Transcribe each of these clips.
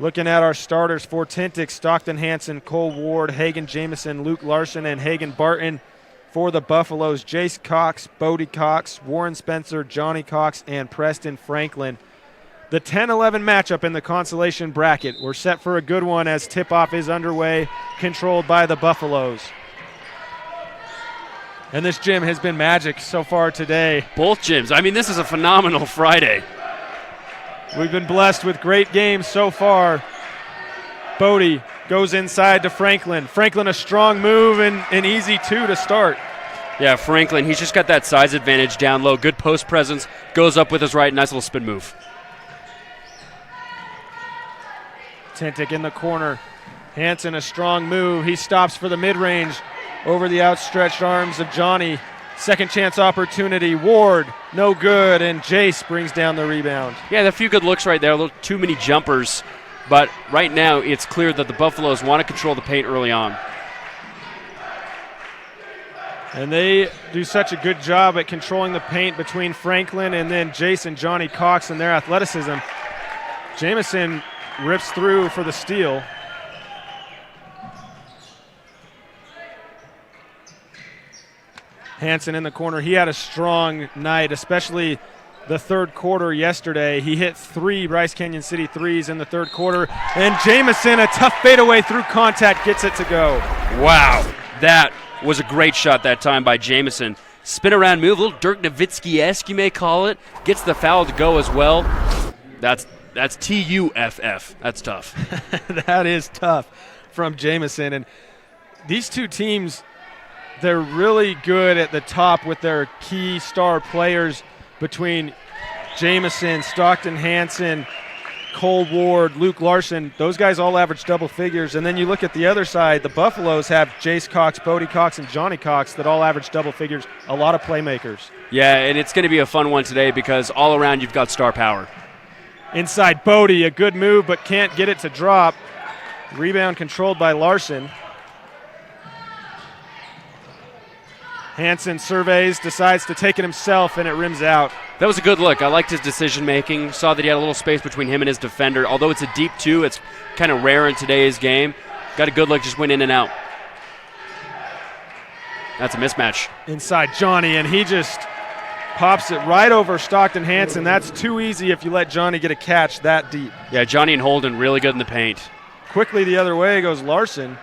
Looking at our starters for Tintic: Stockton Hansen, Cole Ward, Hagen Jamison, Luke Larson, and Hagen Barton. For the Buffaloes: Jace Cox, Bodie Cox, Warren Spencer, Johnny Cox, and Preston Franklin. The 10-11 matchup in the consolation bracket. We're set for a good one as tip-off is underway, controlled by the Buffaloes. And this gym has been magic so far today. Both gyms. I mean, this is a phenomenal Friday. We've been blessed with great games so far. Bodie goes inside to Franklin. Franklin, a strong move and an easy two to start. Yeah, Franklin, he's just got that size advantage down low. Good post presence. Goes up with his right. Nice little spin move. Tintic in the corner. Hansen, a strong move. He stops for the mid-range over the outstretched arms of Johnny. Second chance opportunity. Ward, no good, and Jace brings down the rebound. Yeah, a few good looks right there. A little too many jumpers. But right now, it's clear that the Buffaloes want to control the paint early on. And they do such a good job at controlling the paint between Franklin and then Jace and Johnny Cox and their athleticism. Jamison rips through for the steal. Hansen in the corner. He had a strong night, especially the third quarter yesterday. He hit 3 Bryce Canyon City threes in the third quarter. And Jamison, a tough fadeaway through contact, gets it to go. Wow, that was a great shot that time by Jamison. Spin around move, a little Dirk Nowitzki-esque, you may call it. Gets the foul to go as well. That's T-U-F-F. That's tough. That is tough from Jamison. And these two teams, they're really good at the top with their key star players between Jamison, Stockton Hansen, Cole Ward, Luke Larson. Those guys all average double figures. And then you look at the other side, the Buffaloes have Jace Cox, Bodie Cox, and Johnny Cox that all average double figures. A lot of playmakers. Yeah, and it's going to be a fun one today because all around you've got star power. Inside Bodie, a good move, but can't get it to drop. Rebound controlled by Larson. Hansen surveys, decides to take it himself, and it rims out. That was a good look. I liked his decision-making. Saw that he had a little space between him and his defender. Although it's a deep two, it's kind of rare in today's game. Got a good look, just went in and out. That's a mismatch. Inside Johnny, and he just pops it right over Stockton Hansen. That's too easy if you let Johnny get a catch that deep. Yeah, Johnny and Holden really good in the paint. Quickly the other way goes Larson.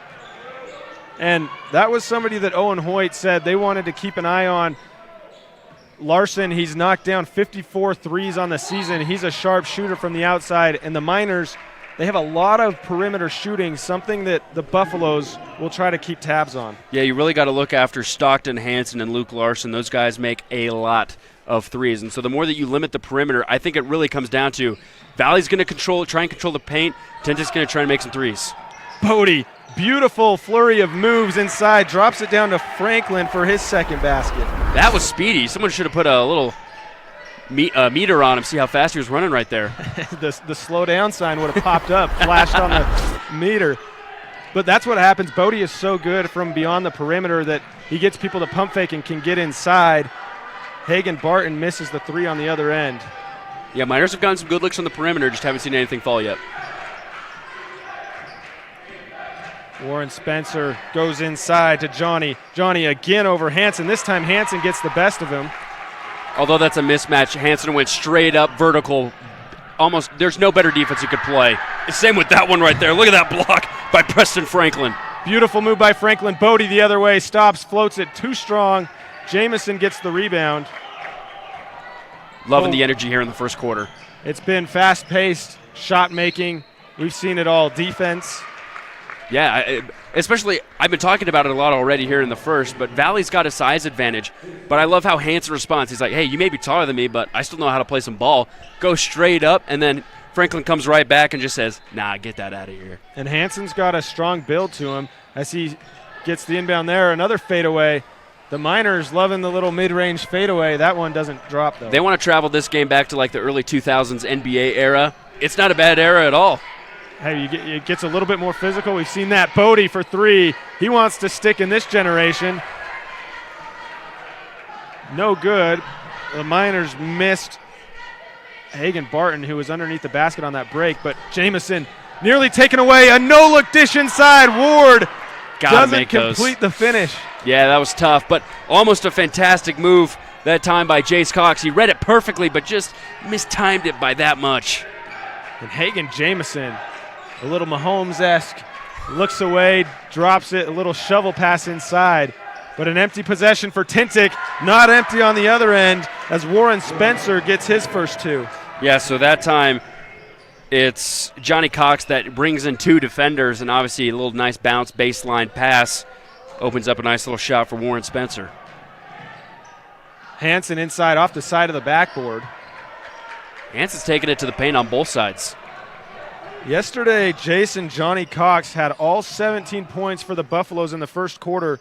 And that was somebody that Owen Hoyt said they wanted to keep an eye on. Larson, he's knocked down 54 threes on the season. He's a sharp shooter from the outside. And the Miners, they have a lot of perimeter shooting, something that the Buffaloes will try to keep tabs on. Yeah, you really got to look after Stockton, Hansen, and Luke Larson. Those guys make a lot of threes. And so the more that you limit the perimeter, I think it really comes down to Valley's going to try and control the paint. Tintic's going to try and make some threes. Bodie, beautiful flurry of moves inside, drops it down to Franklin for his second basket. That was speedy. Someone should have put a little meter on him, see how fast he was running right there. the slow down sign would have popped up, flashed on the meter. But that's what happens. Bodie is so good from beyond the perimeter that he gets people to pump fake and can get inside. Hagen Barton misses the three on the other end. Yeah, Miners have gotten some good looks on the perimeter, just haven't seen anything fall yet. Warren Spencer goes inside to Johnny. Johnny again over Hansen. This time Hansen gets the best of him. Although that's a mismatch, Hansen went straight up vertical. Almost, there's no better defense you could play. Same with that one right there. Look at that block by Preston Franklin. Beautiful move by Franklin. Bodie the other way, stops, floats it too strong. Jamison gets the rebound. Loving the energy here in the first quarter. It's been fast-paced, shot-making. We've seen it all. Defense. Yeah, especially, I've been talking about it a lot already here in the first, but Valley's got a size advantage. But I love how Hansen responds. He's like, hey, you may be taller than me, but I still know how to play some ball. Go straight up, and then Franklin comes right back and just says, nah, get that out of here. And Hansen's got a strong build to him as he gets the inbound there. Another fadeaway. The Miners loving the little mid-range fadeaway. That one doesn't drop, though. They want to travel this game back to like the early 2000s NBA era. It's not a bad era at all. Hey, it gets a little bit more physical. We've seen that. Bodie for three. He wants to stick in this generation. No good. The Miners missed Hagen Barton, who was underneath the basket on that break. But Jamison nearly taken away. A no-look dish inside. Ward doesn't complete the finish. Yeah, that was tough, but almost a fantastic move that time by Jace Cox. He read it perfectly, but just mistimed it by that much. And Hagen Jamison, a little Mahomes-esque, looks away, drops it, a little shovel pass inside. But an empty possession for Tintic, not empty on the other end as Warren Spencer gets his first two. Yeah, so that time it's Johnny Cox that brings in two defenders, and obviously a little nice bounce baseline pass opens up a nice little shot for Warren Spencer. Hansen inside off the side of the backboard. Hansen's taking it to the paint on both sides. Yesterday, Johnny Cox had all 17 points for the Buffaloes in the first quarter.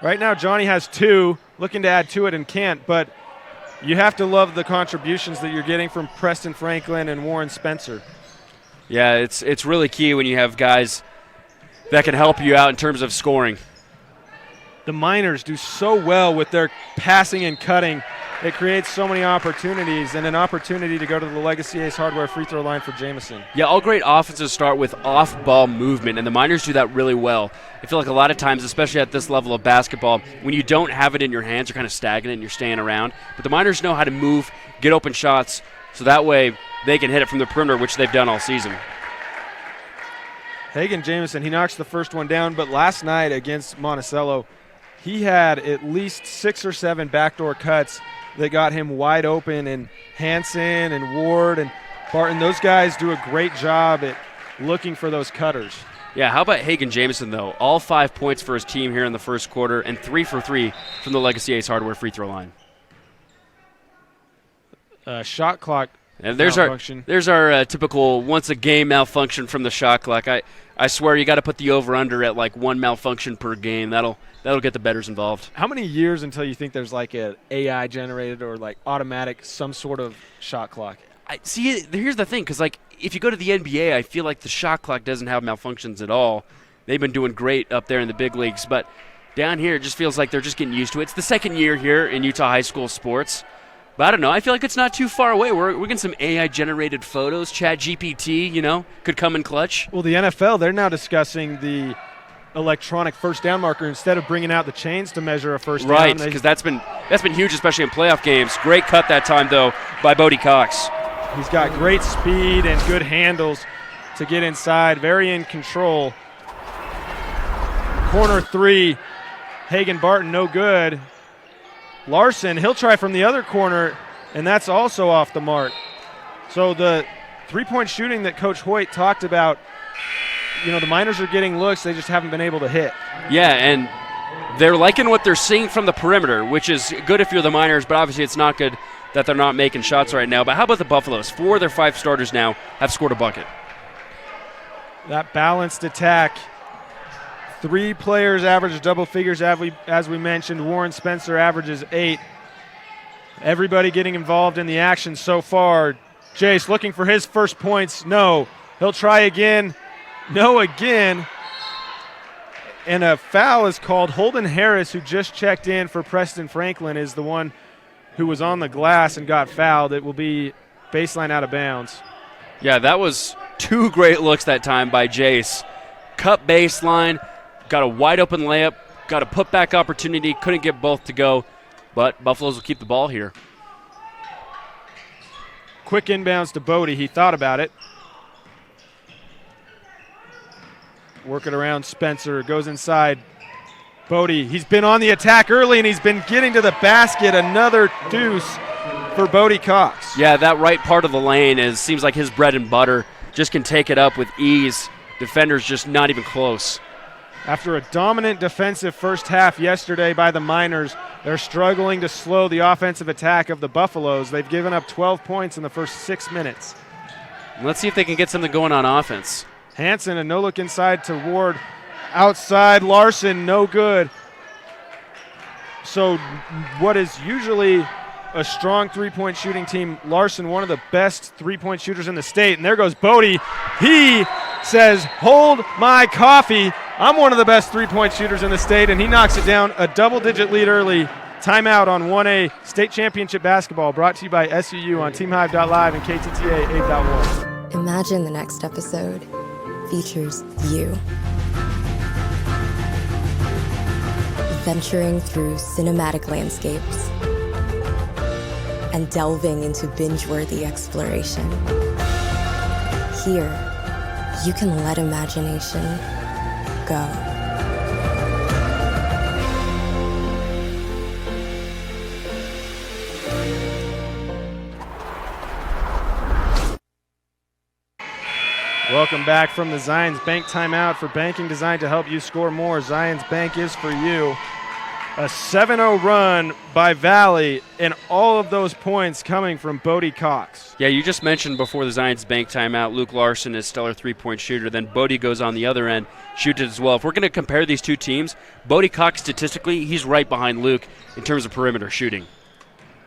Right now, Johnny has 2, looking to add to it and can't, but you have to love the contributions that you're getting from Preston Franklin and Warren Spencer. Yeah, it's really key when you have guys that can help you out in terms of scoring. The Miners do so well with their passing and cutting. It creates so many opportunities, and an opportunity to go to the Legacy Ace Hardware free throw line for Jamison. Yeah, all great offenses start with off-ball movement, and the Miners do that really well. I feel like a lot of times, especially at this level of basketball, when you don't have it in your hands, you're kind of stagnant and you're staying around. But the Miners know how to move, get open shots, so that way they can hit it from the perimeter, which they've done all season. Hagen Jamison, he knocks the first one down, but last night against Monticello, he had at least 6 or 7 backdoor cuts that got him wide open, and Hansen and Ward and Barton, those guys do a great job at looking for those cutters. Yeah, how about Hagen Jamison, though? All 5 points for his team here in the first quarter and 3 for 3 from the Legacy Ace Hardware free throw line. Shot clock and there's malfunction. our typical once-a-game malfunction from the shot clock. I swear you got to put the over-under at like 1 malfunction per game. That'll get the bettors involved. How many years until you think there's like an AI generated or like automatic some sort of shot clock? Here's the thing, because like if you go to the NBA, I feel like the shot clock doesn't have malfunctions at all. They've been doing great up there in the big leagues, but down here it just feels like they're just getting used to it. It's the second year here in Utah high school sports. But I don't know. I feel like it's not too far away. We're getting some AI-generated photos. ChatGPT, could come in clutch. Well, the NFL, they're now discussing the electronic first down marker instead of bringing out the chains to measure a first down. Right, because that's been huge, especially in playoff games. Great cut that time, though, by Bodie Cox. He's got great speed and good handles to get inside. Very in control. Corner 3, Hagen Barton, no good. Larson, he'll try from the other corner, and that's also off the mark. So the three-point shooting that Coach Hoyt talked about, the Miners are getting looks, they just haven't been able to hit. Yeah, and they're liking what they're seeing from the perimeter, which is good if you're the Miners, but obviously it's not good that they're not making shots right now. But how about the Buffaloes? 4 of their 5 starters now have scored a bucket. That balanced attack. 3 players average double figures, as we mentioned. Warren Spencer averages 8. Everybody getting involved in the action so far. Jace looking for his first points. No. He'll try again. No again. And a foul is called. Holden Harris, who just checked in for Preston Franklin, is the one who was on the glass and got fouled. It will be baseline out of bounds. Yeah, that was 2 great looks that time by Jace. Cut baseline. Got a wide open layup, got a putback opportunity, couldn't get both to go, but Buffaloes will keep the ball here. Quick inbounds to Bodie. He thought about it. Working around Spencer, goes inside. Bodie, he's been on the attack early and he's been getting to the basket. Another deuce for Bodie Cox. Yeah, that right part of the lane seems like his bread and butter. Just can take it up with ease. Defenders just not even close. After a dominant defensive first half yesterday by the Miners, they're struggling to slow the offensive attack of the Buffaloes. They've given up 12 points in the first 6 minutes. Let's see if they can get something going on offense. Hansen, a no-look inside to Ward. Outside, Larson, no good. So what is usually a strong three-point shooting team, Larson, one of the best three-point shooters in the state. And there goes Bodie. He says, hold my coffee. I'm one of the best three-point shooters in the state, and he knocks it down. A double-digit lead early. Timeout on 1A State Championship Basketball, brought to you by SUU on TeamHive.live and KTTA 8.1. Imagine the next episode features you. Venturing through cinematic landscapes and delving into binge-worthy exploration. Here, you can let imagination go. Welcome back from the Zions Bank timeout for banking designed to help you score more. Zions Bank is for you. A 7-0 run by Valley, and all of those points coming from Bodie Cox. Yeah, you just mentioned before the Zions Bank timeout, Luke Larson is stellar three-point shooter. Then Bodie goes on the other end, shoots it as well. If we're going to compare these two teams, Bodie Cox statistically, he's right behind Luke in terms of perimeter shooting.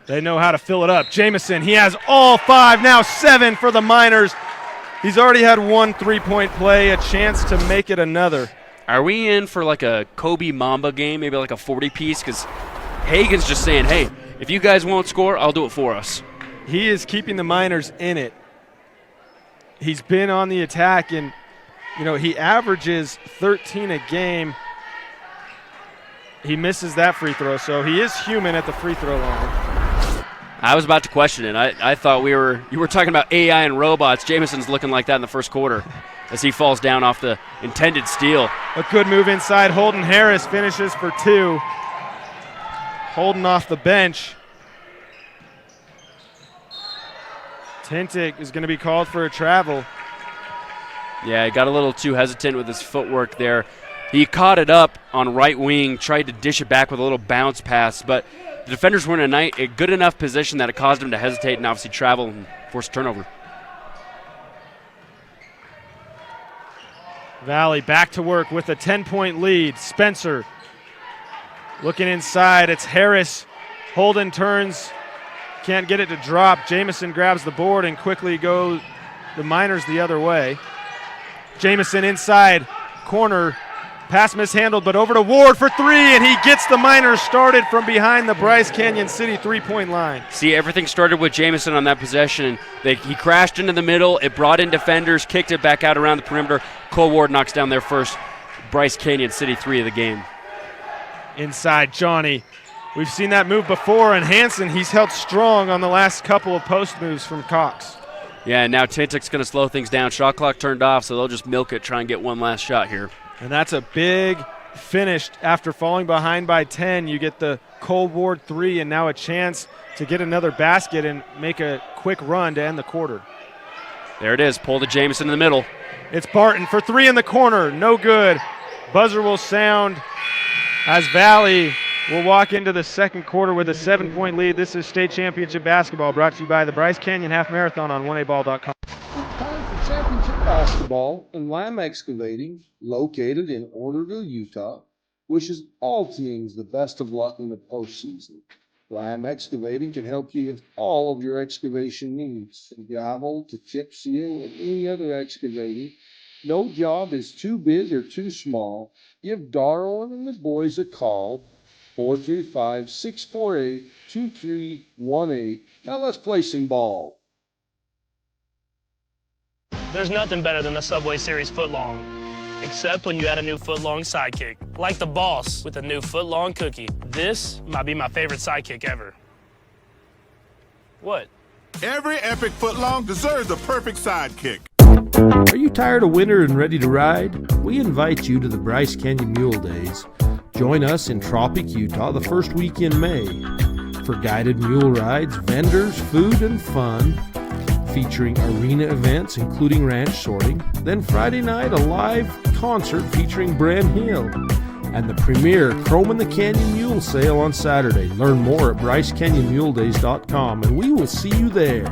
They know how to fill it up. Jamison, he has all 5, now 7 for the Miners. He's already had one three-point play, a chance to make it another. Are we in for like a Kobe Mamba game, maybe like a 40-piece? Because Hagan's just saying, hey, if you guys won't score, I'll do it for us. He is keeping the Miners in it. He's been on the attack, and, he averages 13 a game. He misses that free throw, so he is human at the free throw line. I was about to question it. I thought you were talking about AI and robots. Jamison's looking like that in the first quarter as he falls down off the intended steal. A good move inside. Holden Harris finishes for 2. Holden off the bench. Tintic is going to be called for a travel. Yeah, he got a little too hesitant with his footwork there. He caught it up on right wing, tried to dish it back with a little bounce pass, but the defenders were in a good enough position that it caused him to hesitate and obviously travel and force a turnover. Valley back to work with a 10-point lead. Spencer looking inside. It's Harris. Holden turns. Can't get it to drop. Jamison grabs the board and quickly goes the Miners the other way. Jamison inside. Corner. Pass mishandled, but over to Ward for 3, and he gets the Miners started from behind the Bryce Canyon City three-point line. See, everything started with Jamison on that possession. He crashed into the middle. It brought in defenders, kicked it back out around the perimeter. Cole Ward knocks down their first Bryce Canyon City 3 of the game. Inside, Johnny. We've seen that move before, and Hansen, he's held strong on the last couple of post moves from Cox. Yeah, and now Tintic's going to slow things down. Shot clock turned off, so they'll just milk it, try and get one last shot here. And that's a big finish. After falling behind by 10, you get the Cole Ward 3, and now a chance to get another basket and make a quick run to end the quarter. There it is. Pull to Jamison in the middle. It's Barton for 3 in the corner. No good. Buzzer will sound as Valley will walk into the second quarter with a 7-point lead. This is state championship basketball brought to you by the Bryce Canyon Half Marathon on 1aball.com. Time for championship basketball, and Lamb Excavating, located in Orderville, Utah, wishes all teams the best of luck in the postseason. Lamb Excavating can help you with all of your excavation needs, from gravel to chip seal and any other excavating. No job is too big or too small. Give Darwin and the boys a call, 435-648-2318. Now let's play some ball. There's nothing better than the Subway Series footlong, except when you add a new footlong sidekick, like the Boss with a new footlong cookie. This might be my favorite sidekick ever. What? Every epic footlong deserves a perfect sidekick. Are you tired of winter and ready to ride? We invite you to the Bryce Canyon Mule Days. Join us in Tropic, Utah the first week in May for guided mule rides, vendors, food, and fun, featuring arena events including ranch sorting. Then Friday night, a live concert featuring Bran Hill, and the premier Chrome in the Canyon Mule Sale on Saturday. Learn more at BryceCanyonMuleDays.com, and we will see you there.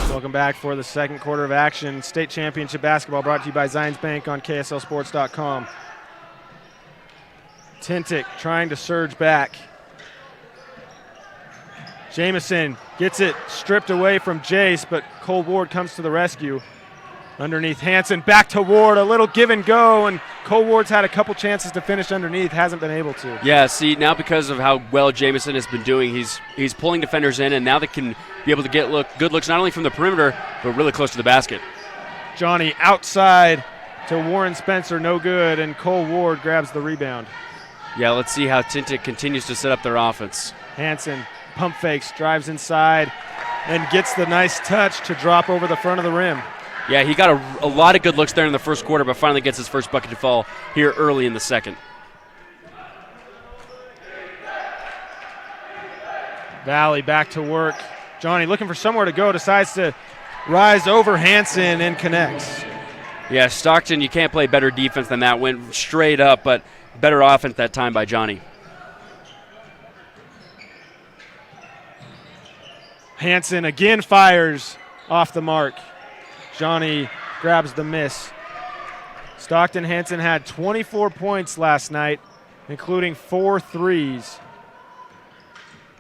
Welcome back for the second quarter of action. State championship basketball brought to you by Zions Bank on KSLSports.com. Tintic trying to surge back. Jamison gets it stripped away from Jace, but Cole Ward comes to the rescue. Underneath Hansen, back to Ward, a little give and go, and Cole Ward's had a couple chances to finish underneath, hasn't been able to. Yeah, see, now because of how well Jamison has been doing, he's pulling defenders in, and now they can be able to get good looks not only from the perimeter, but really close to the basket. Johnny outside to Warren Spencer, no good, and Cole Ward grabs the rebound. Yeah, let's see how Tintic continues to set up their offense. Hansen pump fakes, drives inside, and gets the nice touch to drop over the front of the rim. Yeah, he got a lot of good looks there in the first quarter, but finally gets his first bucket to fall here early in the second. Valley back to work. Johnny looking for somewhere to go, decides to rise over Hansen and connects. Yeah, Stockton, you can't play better defense than that. Went straight up, but better offense that time by Johnny. Hansen again fires off the mark. Johnny grabs the miss. Stockton Hansen had 24 points last night, including 4 threes.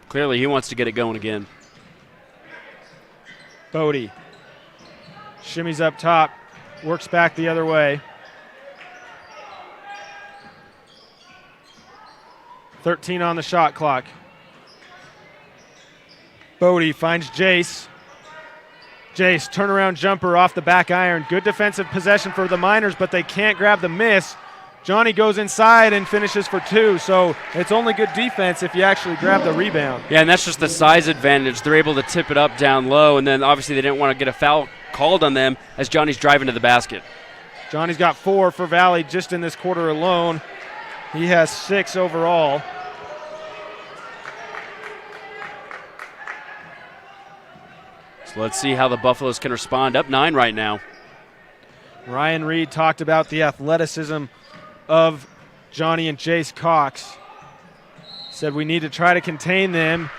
Clearly, he wants to get it going again. Bodie shimmies up top, works back the other way. 13 on the shot clock. Bodie finds Jace. Jace, turnaround jumper off the back iron. Good defensive possession for the Miners, but they can't grab the miss. Johnny goes inside and finishes for 2, so it's only good defense if you actually grab the rebound. Yeah, and that's just the size advantage. They're able to tip it up down low, and then obviously they didn't want to get a foul called on them as Johnny's driving to the basket. Johnny's got 4 for Valley just in this quarter alone. He has 6 overall. So let's see how the Buffaloes can respond. Up 9 right now. Ryan Reed talked about the athleticism of Johnny and Jace Cox. Said we need to try to contain them.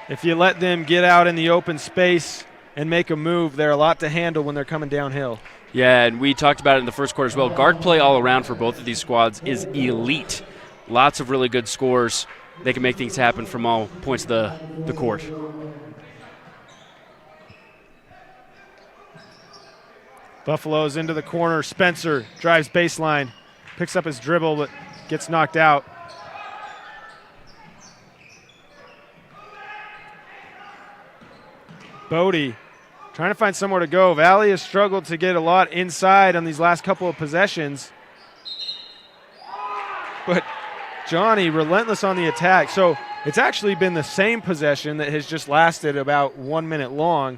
If you let them get out in the open space and make a move, they're a lot to handle when they're coming downhill. Yeah, and we talked about it in the first quarter as well. Guard play all around for both of these squads is elite. Lots of really good scores. They can make things happen from all points of the court. Buffalo's into the corner. Spencer drives baseline, picks up his dribble, but gets knocked out. Bodie trying to find somewhere to go. Valley has struggled to get a lot inside on these last couple of possessions. But Johnny relentless on the attack. So it's actually been the same possession that has just lasted about 1 minute long.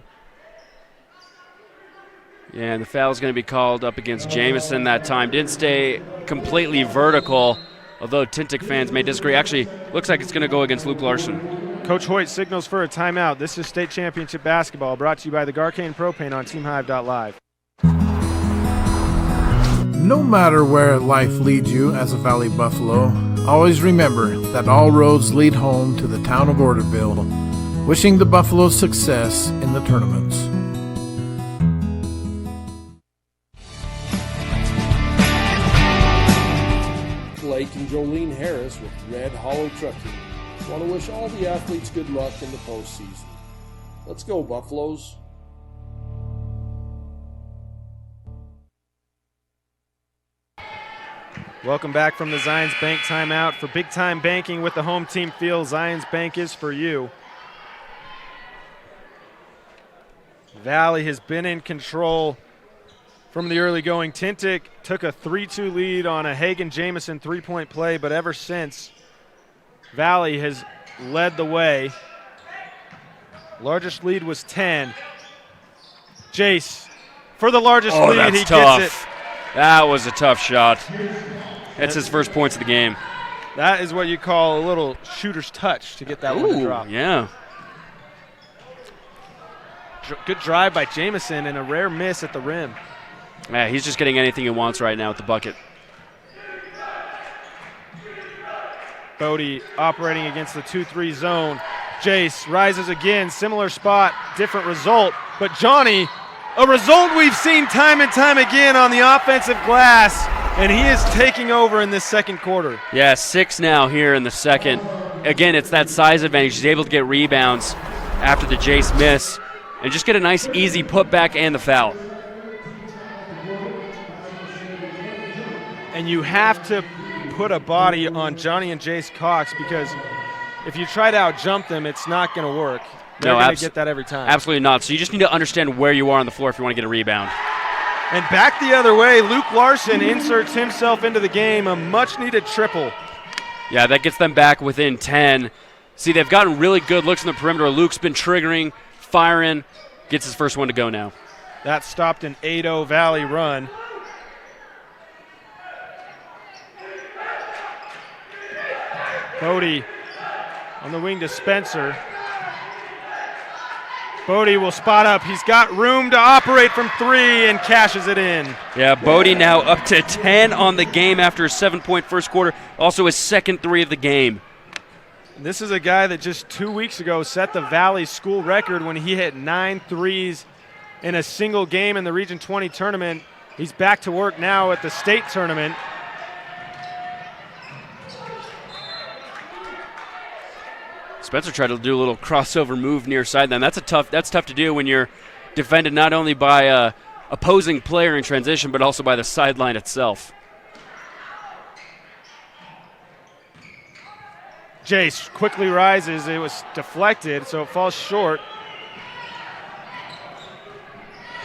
Yeah, and the foul is going to be called up against Jamison that time. Didn't stay completely vertical, although Tintic fans may disagree. Actually, looks like it's going to go against Luke Larson. Coach Hoyt signals for a timeout. This is state championship basketball brought to you by the Garcane Propane on TeamHive.live. No matter where life leads you as a Valley Buffalo, always remember that all roads lead home to the town of Orderville. Wishing the Buffaloes success in the tournaments. Blake and Jolene Harris with Red Hollow Trucking want to wish all the athletes good luck in the postseason. Let's go, Buffaloes. Welcome back from the Zions Bank timeout. For big time banking with the home team feel, Zions Bank is for you. Valley has been in control from the early going. Tintic took a 3-2 lead on a Hagan-Jamison three-point play, but ever since, Valley has led the way. Largest lead was 10. Jace for the largest lead. That's He tough. gets it. That was a tough shot. That's his first points of the game. That is what you call a little shooter's touch to get that one to drop. Yeah. Good drive by Jamison and a rare miss at the rim. Yeah, he's just getting anything he wants right now at the bucket. Bodie operating against the 2-3 zone. Jace rises again, similar spot, different result. But Johnny, a result we've seen time and time again on the offensive glass, and he is taking over in this second quarter. Yeah, 6 now here in the second. Again, it's that size advantage. He's able to get rebounds after the Jace miss and just get a nice easy putback and the foul. and you have to put a body on Johnny and Jace Cox, because if you try to out-jump them, it's not going to work. They're going to get that every time. Absolutely not. So you just need to understand where you are on the floor if you want to get a rebound. And back the other way, Luke Larson inserts himself into the game, a much-needed triple. Yeah, that gets them back within 10. See, they've gotten really good looks in the perimeter. Luke's been triggering, firing, gets his first one to go now. That stopped an 8-0 Valley run. Bodie on the wing to Spencer. Bodie will spot up. He's got room to operate from 3 and cashes it in. Yeah, Bodie now up to 10 on the game after a 7-point first quarter. Also his second 3 of the game. This is a guy that just 2 weeks ago set the Valley school record when he hit 9 threes in a single game in the Region 20 tournament. He's back to work now at the state tournament. Spencer tried to do a little crossover move near sideline. That's tough to do when you're defended not only by a opposing player in transition, but also by the sideline itself. Jace quickly rises. It was deflected, so it falls short.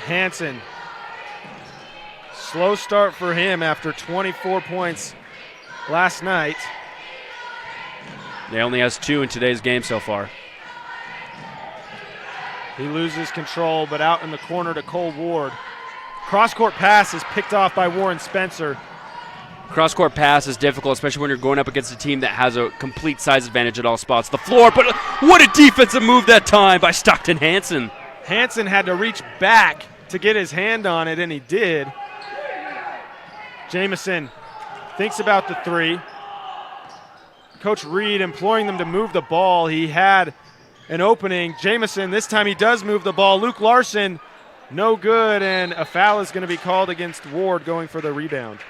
Hansen. Slow start for him after 24 points last night. He only has 2 in today's game so far. He loses control, but out in the corner to Cole Ward. Cross-court pass is picked off by Warren Spencer. Cross-court pass is difficult, especially when you're going up against a team that has a complete size advantage at all spots. The floor, but what a defensive move that time by Stockton Hansen. Hansen had to reach back to get his hand on it, and he did. Jamison thinks about the 3. Coach Reed imploring them to move the ball. He had an opening. Jamison, this time he does move the ball. Luke Larson, no good, and a foul is going to be called against Ward going for the rebound.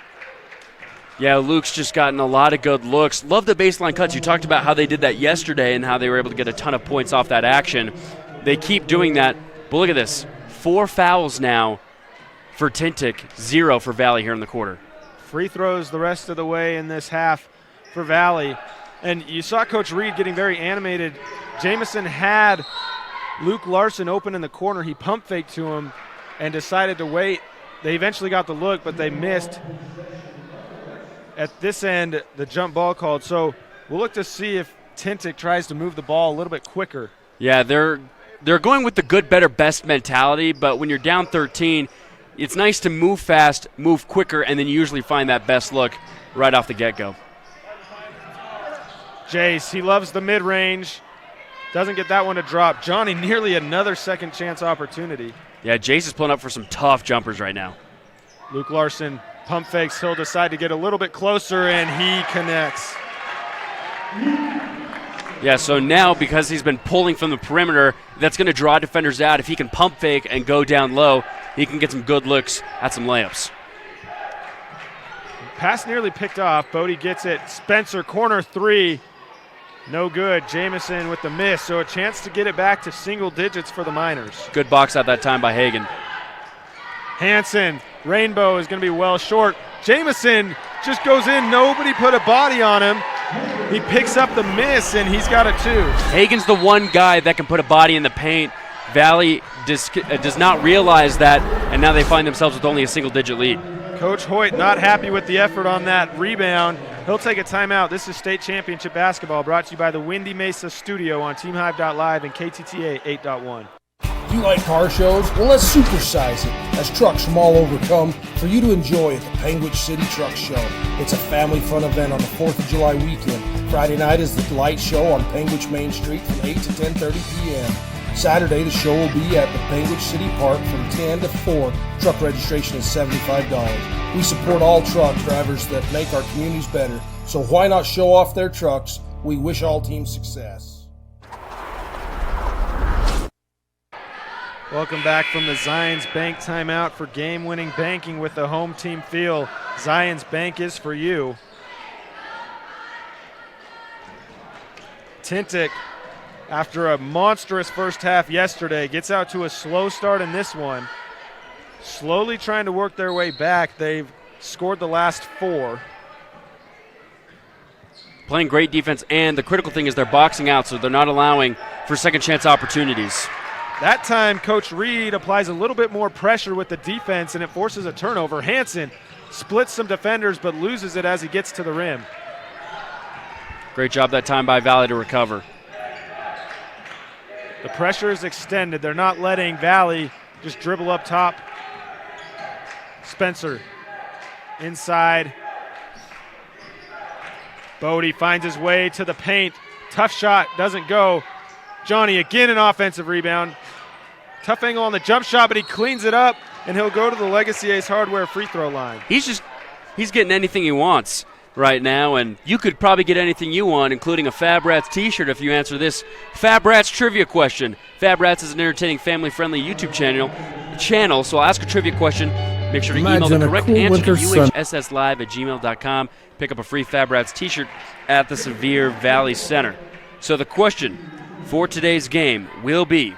Yeah, Luke's just gotten a lot of good looks. Love the baseline cuts. You talked about how they did that yesterday and how they were able to get a ton of points off that action. They keep doing that. But look at this. 4 fouls now for Tintic, 0 for Valley here in the quarter. Free throws the rest of the way in this half for Valley. And you saw Coach Reed getting very animated. Jamison had Luke Larson open in the corner. He pump faked to him and decided to wait. They eventually got the look, but they missed. At this end, the jump ball called. So we'll look to see if Tintic tries to move the ball a little bit quicker. Yeah, they're going with the good, better, best mentality, but when you're down 13, it's nice to move fast, move quicker, and then you usually find that best look right off the get-go. Jace, he loves the mid-range. Doesn't get that one to drop. Johnny, nearly another second chance opportunity. Yeah, Jace is pulling up for some tough jumpers right now. Luke Larson pump fakes. He'll decide to get a little bit closer, and he connects. Yeah, so now because he's been pulling from the perimeter, that's going to draw defenders out. If he can pump fake and go down low, he can get some good looks at some layups. Pass nearly picked off. Bodie gets it. Spencer, corner 3. No good. Jamison with the miss, so a chance to get it back to single digits for the Miners. Good box out that time by Hagan. Hansen, Rainbow is going to be well short. Jamison just goes in. Nobody put a body on him. He picks up the miss, and he's got a 2. Hagan's the one guy that can put a body in the paint. Valley does not realize that, and now they find themselves with only a single-digit lead. Coach Hoyt not happy with the effort on that rebound. He'll take a timeout. This is state championship basketball brought to you by the Windy Mesa Studio on TeamHive.live and KTTA 8.1. You like car shows? Well, let's supersize it as trucks from all over come for you to enjoy at the Panguitch City Truck Show. It's a family fun event on the 4th of July weekend. Friday night is the light show on Panguitch Main Street from 8 to 10:30 p.m. Saturday, the show will be at the Panguitch City Park from 10 to 4. Truck registration is $75. We support all truck drivers that make our communities better, so why not show off their trucks? We wish all teams success. Welcome back from the Zions Bank timeout for game-winning banking with the home team feel. Zions Bank is for you. Tintic, after a monstrous first half yesterday, gets out to a slow start in this one. Slowly trying to work their way back. They've scored the last 4. Playing great defense, and the critical thing is they're boxing out, so they're not allowing for second chance opportunities. That time, Coach Reed applies a little bit more pressure with the defense, and it forces a turnover. Hansen splits some defenders, but loses it as he gets to the rim. Great job that time by Valley to recover. The pressure is extended. They're not letting Valley just dribble up top. Spencer inside. Bodie finds his way to the paint. Tough shot, doesn't go. Johnny again an offensive rebound. Tough angle on the jump shot, but he cleans it up, and he'll go to the Legacy Ace Hardware free throw line. He's getting anything he wants right now, and you could probably get anything you want, including a Fab Rats t-shirt if you answer this Fab Rats trivia question. Fab Rats is an entertaining, family-friendly YouTube channel, so I'll ask a trivia question. Make sure to email the correct answer to uhsslive@gmail.com. Pick up a free Fab Rats t-shirt at the Sevier Valley Center. So the question for today's game will be,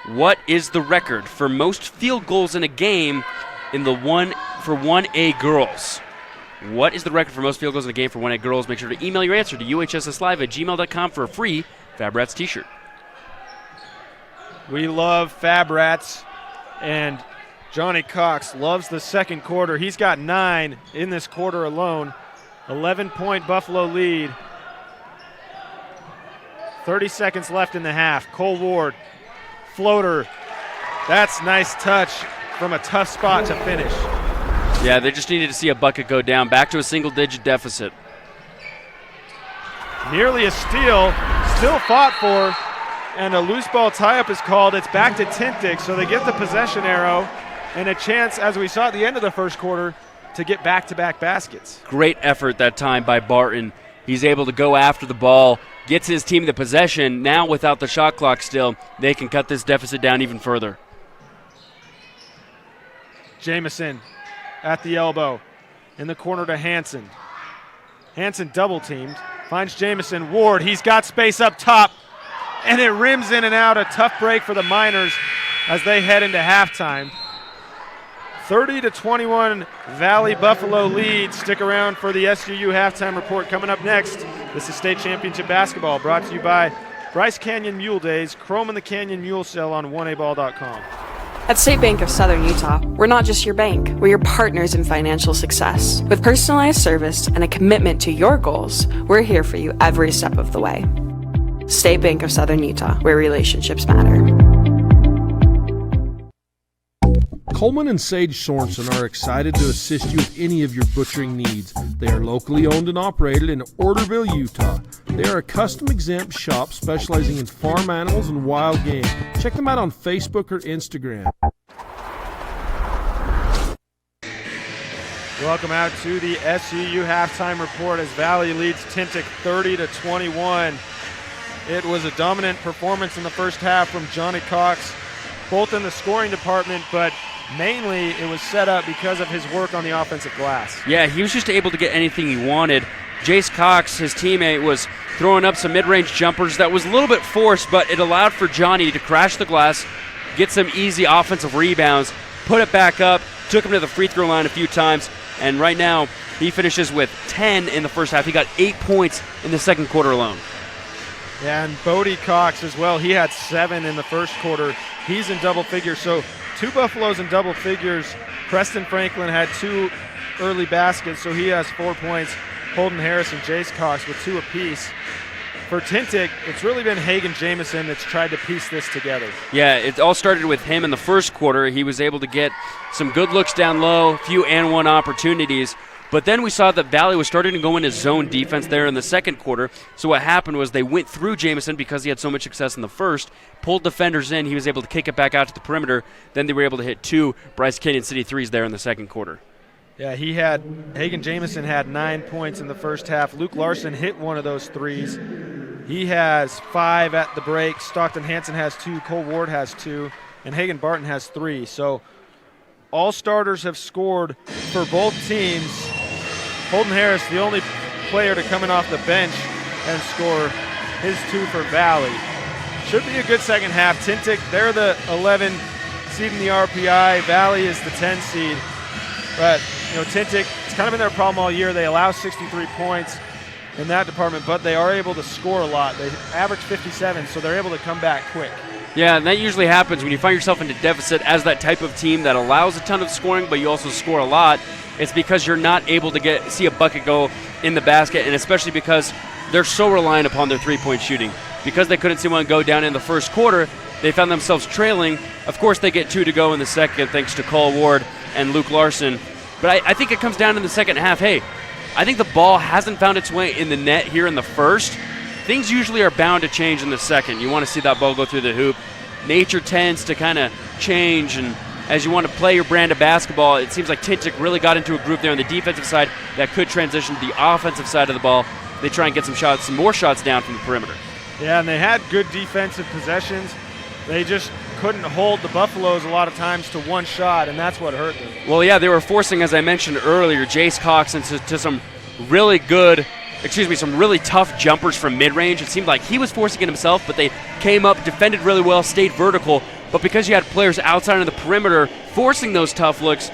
what is the record for most field goals in a game in the 1A girls? What is the record for most field goals in a game for 1A girls? Make sure to email your answer to uhsslive@gmail.com for a free Fab Rats t-shirt. We love Fab Rats, and Johnny Cox loves the second quarter. He's got 9 in this quarter alone. 11-point Buffalo lead. 30 seconds left in the half. Cole Ward, floater. That's nice touch from a tough spot to finish. Yeah, they just needed to see a bucket go down. Back to a single-digit deficit. Nearly a steal, still fought for, and a loose ball tie-up is called. It's back to Tintic, so they get the possession arrow and a chance, as we saw at the end of the first quarter, to get back-to-back baskets. Great effort that time by Barton. He's able to go after the ball, gets his team the possession. Now without the shot clock still, they can cut this deficit down even further. Jamison at the elbow, in the corner to Hansen. Hansen double-teamed, finds Jamison. Ward, he's got space up top, and it rims in and out. A tough break for the Miners as they head into halftime. 30-21 Valley Buffalo lead. Stick around for the SUU halftime report coming up next. This is State Championship Basketball, brought to you by Bryce Canyon Mule Days, Chrome and the Canyon Mule Sale on 1aball.com. At State Bank of Southern Utah, we're not just your bank, we're your partners in financial success. With personalized service and a commitment to your goals, we're here for you every step of the way. State Bank of Southern Utah, where relationships matter. Coleman and Sage Sorensen are excited to assist you with any of your butchering needs. They are locally owned and operated in Orderville, Utah. They are a custom-exempt shop specializing in farm animals and wild game. Check them out on Facebook or Instagram. Welcome out to the SUU halftime report as Valley leads Tintic 30-21. It was a dominant performance in the first half from Johnny Cox, both in the scoring department, but mainly it was set up because of his work on the offensive glass. Yeah, he was just able to get anything he wanted. Jace Cox, his teammate, was throwing up some mid-range jumpers that was a little bit forced, but it allowed for Johnny to crash the glass, get some easy offensive rebounds, put it back up, took him to the free throw line a few times, and right now he finishes with 10 in the first half. He got 8 points in the second quarter alone. Yeah, and Bodie Cox as well. He had 7 in the first quarter. He's in double figures, so 2 Buffaloes in double figures. Preston Franklin had 2 early baskets, so he has 4 points. Holden Harris and Jace Cox with 2 apiece. For Tintic, it's really been Hagen Jamison that's tried to piece this together. Yeah, it all started with him in the first quarter. He was able to get some good looks down low, few and one opportunities. But then we saw that Valley was starting to go into zone defense there in the second quarter. So what happened was they went through Jamison because he had so much success in the first, pulled defenders in. He was able to kick it back out to the perimeter. Then they were able to hit 2 Bryce Canyon City threes there in the second quarter. Yeah, Hagen Jamison had 9 points in the first half. Luke Larson hit one of those threes. He has 5 at the break. Stockton Hansen has 2. Cole Ward has 2. And Hagen Barton has 3. So all starters have scored for both teams. Holden Harris, the only player to come in off the bench and score his 2 for Valley. Should be a good second half. Tintic, they're the 11 seed in the RPI. Valley is the 10 seed. But Tintic, it's kind of been their problem all year. They allow 63 points in that department, but they are able to score a lot. They average 57, so they're able to come back quick. Yeah, and that usually happens when you find yourself in a deficit as that type of team that allows a ton of scoring, but you also score a lot. It's because you're not able to see a bucket go in the basket, and especially because they're so reliant upon their three-point shooting. Because they couldn't see one go down in the first quarter, they found themselves trailing. Of course, they get 2 to go in the second thanks to Cole Ward and Luke Larson. But I think it comes down in the second half. Hey, I think the ball hasn't found its way in the net here in the first. Things usually are bound to change in the second. You want to see that ball go through the hoop. Nature tends to kind of change, and as you want to play your brand of basketball, it seems like Tintic really got into a group there on the defensive side that could transition to the offensive side of the ball. They try and get some more shots down from the perimeter. Yeah, and they had good defensive possessions. They just couldn't hold the Buffaloes a lot of times to one shot, and that's what hurt them. Well, yeah, they were forcing, as I mentioned earlier, Jace Cox into some really tough jumpers from mid-range. It seemed like he was forcing it himself, but they came up, defended really well, stayed vertical. But because you had players outside of the perimeter forcing those tough looks,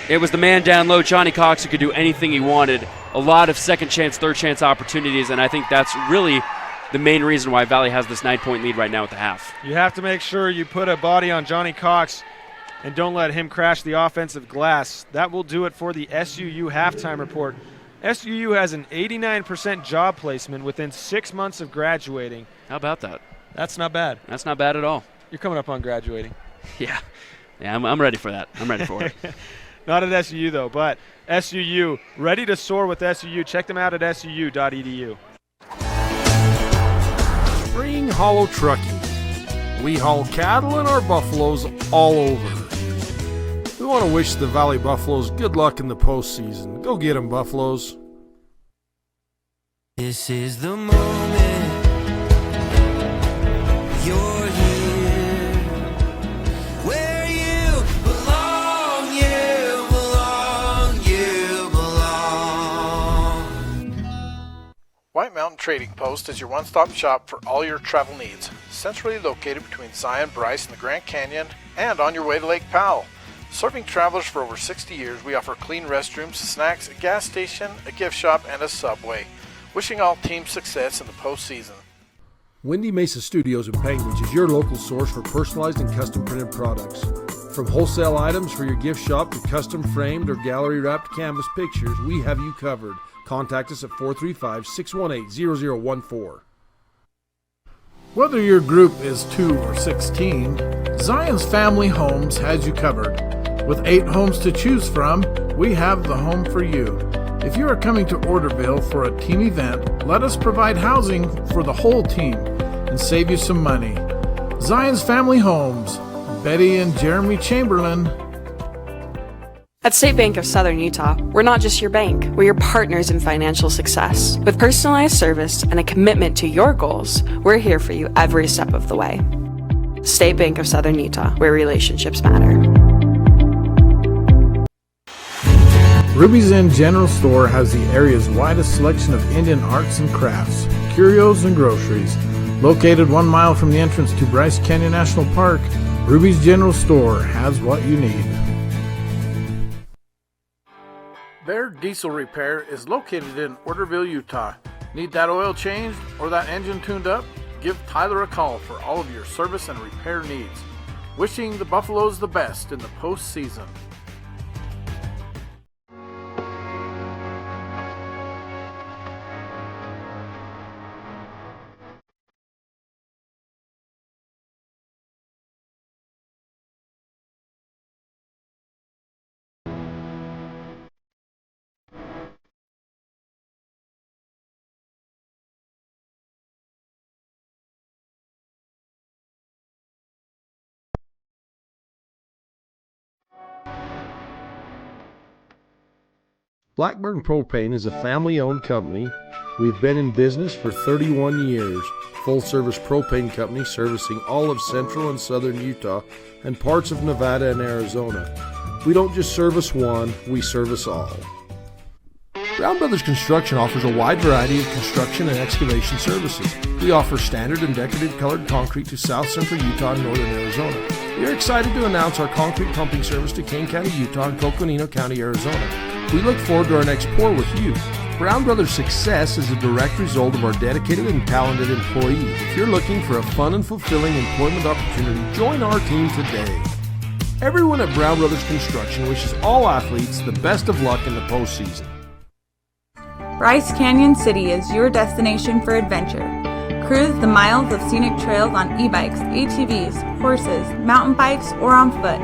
it was the man down low, Johnny Cox, who could do anything he wanted. A lot of second chance, third chance opportunities, and I think that's really the main reason why Valley has this 9-point lead right now at the half. You have to make sure you put a body on Johnny Cox and don't let him crash the offensive glass. That will do it for the SUU halftime report. SUU has an 89% job placement within 6 months of graduating. How about that? That's not bad. That's not bad at all. You're coming up on graduating. Yeah, I'm ready for that. I'm ready for it. Not at SUU, though, but SUU, ready to soar with SUU. Check them out at suu.edu. Spring Hollow Trucking. We haul cattle and our buffaloes all over. We want to wish the Valley Buffaloes good luck in the postseason. Go get 'em, Buffaloes. This is the moment. You're here. Where you belong, you belong, you belong. White Mountain Trading Post is your one-stop shop for all your travel needs. Centrally located between Zion, Bryce, and the Grand Canyon, and on your way to Lake Powell. Serving travelers for over 60 years, we offer clean restrooms, snacks, a gas station, a gift shop, and a Subway. Wishing all teams success in the postseason. Windy Mesa Studios in Penguins is your local source for personalized and custom printed products. From wholesale items for your gift shop to custom framed or gallery wrapped canvas pictures, we have you covered. Contact us at 435-618-0014. Whether your group is 2 or 16, Zion's Family Homes has you covered. With 8 homes to choose from, we have the home for you. If you are coming to Orderville for a team event, let us provide housing for the whole team and save you some money. Zion's Family Homes, Betty and Jeremy Chamberlain. At State Bank of Southern Utah, we're not just your bank, we're your partners in financial success. With personalized service and a commitment to your goals, we're here for you every step of the way. State Bank of Southern Utah, where relationships matter. Ruby's Inn General Store has the area's widest selection of Indian arts and crafts, curios, and groceries. Located 1 mile from the entrance to Bryce Canyon National Park, Ruby's General Store has what you need. Bear Diesel Repair is located in Orderville, Utah. Need that oil changed or that engine tuned up? Give Tyler a call for all of your service and repair needs. Wishing the Buffaloes the best in the postseason. Blackburn Propane is a family-owned company. We've been in business for 31 years. Full-service propane company servicing all of central and southern Utah and parts of Nevada and Arizona. We don't just service one, we service all. Brown Brothers Construction offers a wide variety of construction and excavation services. We offer standard and decorative colored concrete to south central Utah and northern Arizona. We We're excited to announce our concrete pumping service to Kane County, Utah and Coconino County, Arizona. We look forward to our next pour with you. Brown Brothers' success is a direct result of our dedicated and talented employees. If you're looking for a fun and fulfilling employment opportunity, join our team today. Everyone at Brown Brothers Construction wishes all athletes the best of luck in the postseason. Bryce Canyon City is your destination for adventure. Cruise the miles of scenic trails on e-bikes, ATVs, horses, mountain bikes, or on foot.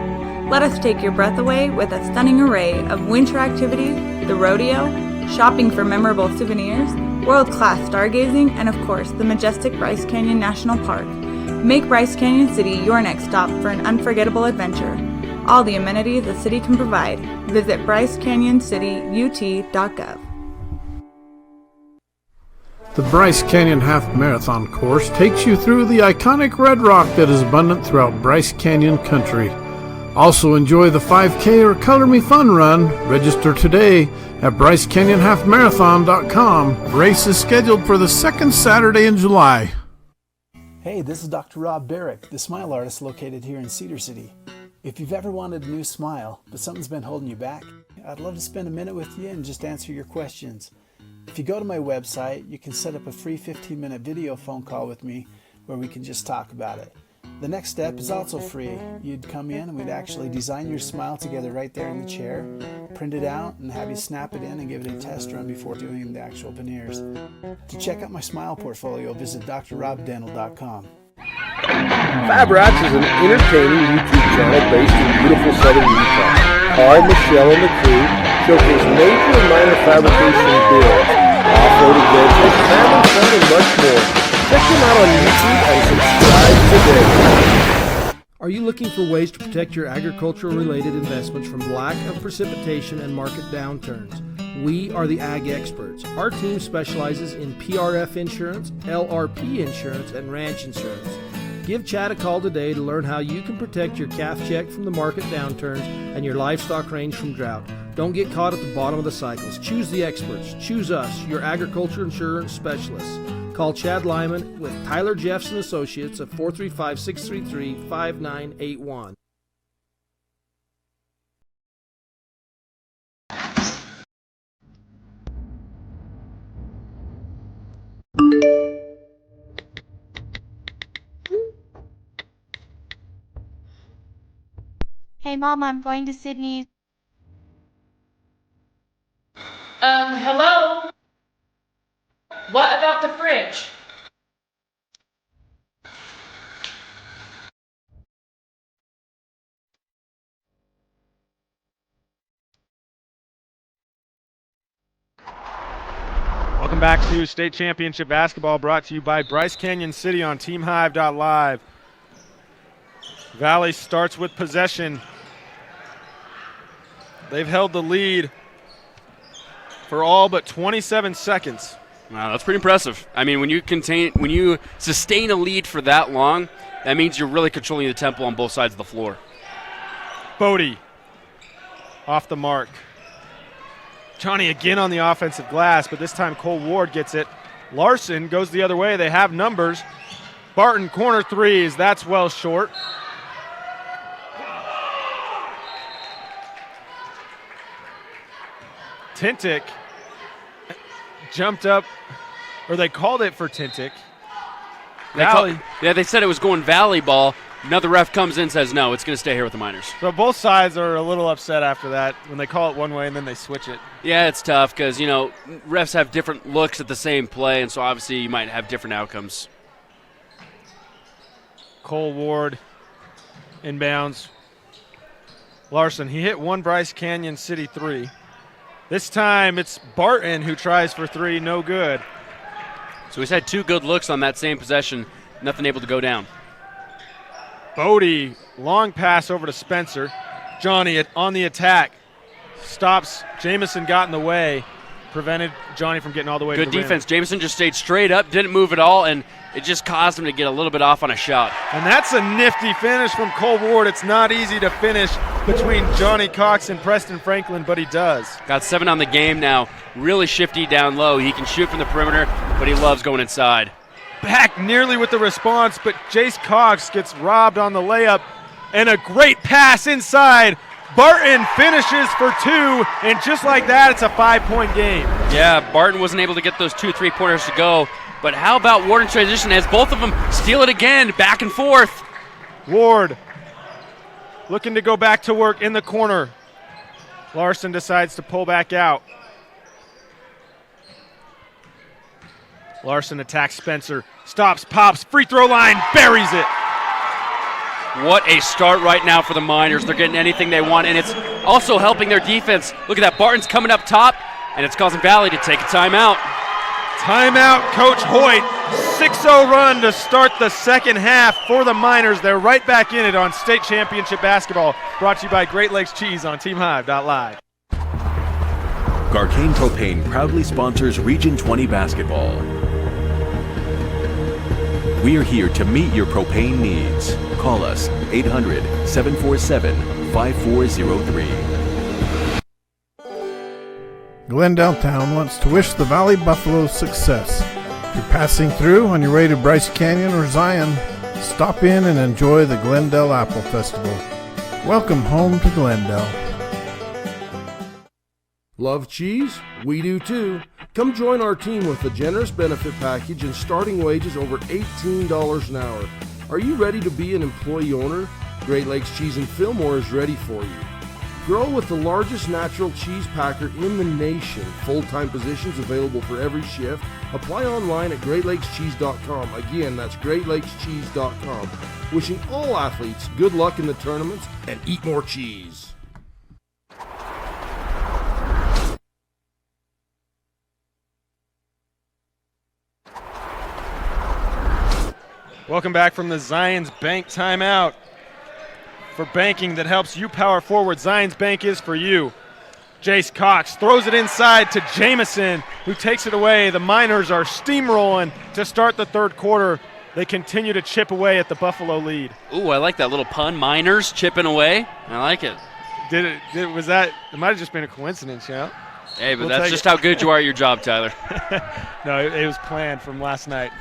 Let us take your breath away with a stunning array of winter activities, the rodeo, shopping for memorable souvenirs, world-class stargazing, and of course, the majestic Bryce Canyon National Park. Make Bryce Canyon City your next stop for an unforgettable adventure. All the amenities the city can provide. Visit brycecanyoncityut.gov. The Bryce Canyon Half Marathon course takes you through the iconic red rock that is abundant throughout Bryce Canyon country. Also enjoy the 5K or Color Me Fun run. Register today at brycecanyonhalfmarathon.com. Race is scheduled for the second Saturday in July. Hey, this is Dr. Rob Barrick, the smile artist located here in Cedar City. If you've ever wanted a new smile, but something's been holding you back, I'd love to spend a minute with you and just answer your questions. If you go to my website, you can set up a free 15-minute video phone call with me where we can just talk about it. The next step is also free. You'd come in and we'd actually design your smile together right there in the chair, print it out, and have you snap it in and give it a test run before doing the actual veneers. To check out my smile portfolio, visit drrobdental.com. Fab Rats is an entertaining YouTube channel based in beautiful southern Utah. Paul, Michelle, and the crew showcase major and minor fabrication builds, off-road adventures, family fun, and much more. Check them out on YouTube and subscribe today. Are you looking for ways to protect your agricultural-related investments from lack of precipitation and market downturns? We are the Ag Experts. Our team specializes in PRF insurance, LRP insurance, and ranch insurance. Give Chad a call today to learn how you can protect your calf check from the market downturns and your livestock range from drought. Don't get caught at the bottom of the cycles. Choose the experts. Choose us, your agriculture insurance specialists. Call Chad Lyman with Tyler Jeffs & Associates at 435-633-5981. Hey Mom, I'm going to Sydney. Hello? What about the fridge? Welcome back to State Championship Basketball, brought to you by Bryce Canyon City on TeamHive.live. Valley starts with possession. They've held the lead for all but 27 seconds. Wow, that's pretty impressive. I mean, when you sustain a lead for that long, that means you're really controlling the tempo on both sides of the floor. Bodie off the mark. Johnny again on the offensive glass, but this time Cole Ward gets it. Larson goes the other way. They have numbers. Barton corner threes. That's well short. Tintic jumped up, or they called it for Tintic. They said it was going Valley ball. Another ref comes in and says, no, it's going to stay here with the Miners. So both sides are a little upset after that when they call it one way and then they switch it. Yeah, it's tough because, refs have different looks at the same play, and so obviously you might have different outcomes. Cole Ward inbounds. Larson, he hit one Bryce Canyon City three. This time it's Barton who tries for three, no good. So he's had two good looks on that same possession, nothing able to go down. Bodie, long pass over to Spencer. Johnny on the attack. Stops. Jamison got in the way. Prevented Johnny from getting all the way to the rim. Good defense. Jamison just stayed straight up, didn't move at all, and it just caused him to get a little bit off on a shot. And that's a nifty finish from Cole Ward. It's not easy to finish between Johnny Cox and Preston Franklin, but he does. Got 7 on the game now. Really shifty down low. He can shoot from the perimeter, but he loves going inside. Back nearly with the response, but Jace Cox gets robbed on the layup. and a great pass inside. Barton finishes for 2, and just like that, it's a 5-point game. Yeah, Barton wasn't able to get those 2 3-pointers to go, but how about Ward in transition as both of them steal it again, back and forth. Ward looking to go back to work in the corner. Larson decides to pull back out. Larson attacks Spencer, stops, pops, free throw line, buries it. What a start right now for the Miners. They're getting anything they want, and it's also helping their defense. Look at that, Barton's coming up top, and it's causing Valley to take a timeout. Timeout, Coach Hoyt. 6-0 run to start the second half for the Miners. They're right back in it on state championship basketball. Brought to you by Great Lakes Cheese on TeamHive.live. Garcane Propane proudly sponsors Region 20 basketball. We are here to meet your propane needs. Call us 800-747-5403. Glendale Town wants to wish the Valley Buffaloes success. If you're passing through on your way to Bryce Canyon or Zion, stop in and enjoy the Glendale Apple Festival. Welcome home to Glendale. Love cheese? We do too. Come join our team with a generous benefit package and starting wages over $18 an hour. Are you ready to be an employee owner? Great Lakes Cheese in Fillmore is ready for you. Grow with the largest natural cheese packer in the nation. Full-time positions available for every shift. Apply online at GreatLakesCheese.com. Again, that's GreatLakesCheese.com. Wishing all athletes good luck in the tournaments and eat more cheese. Welcome back from the Zions Bank timeout. For banking that helps you power forward, Zions Bank is for you. Jace Cox throws it inside to Jamison, who takes it away. The Miners are steamrolling to start the third quarter. They continue to chip away at the Buffalo lead. Ooh, I like that little pun. Miners chipping away. I like it. It might have just been a coincidence, you know? Hey, but that's just how good you are at your job, Tyler. No, it was planned from last night.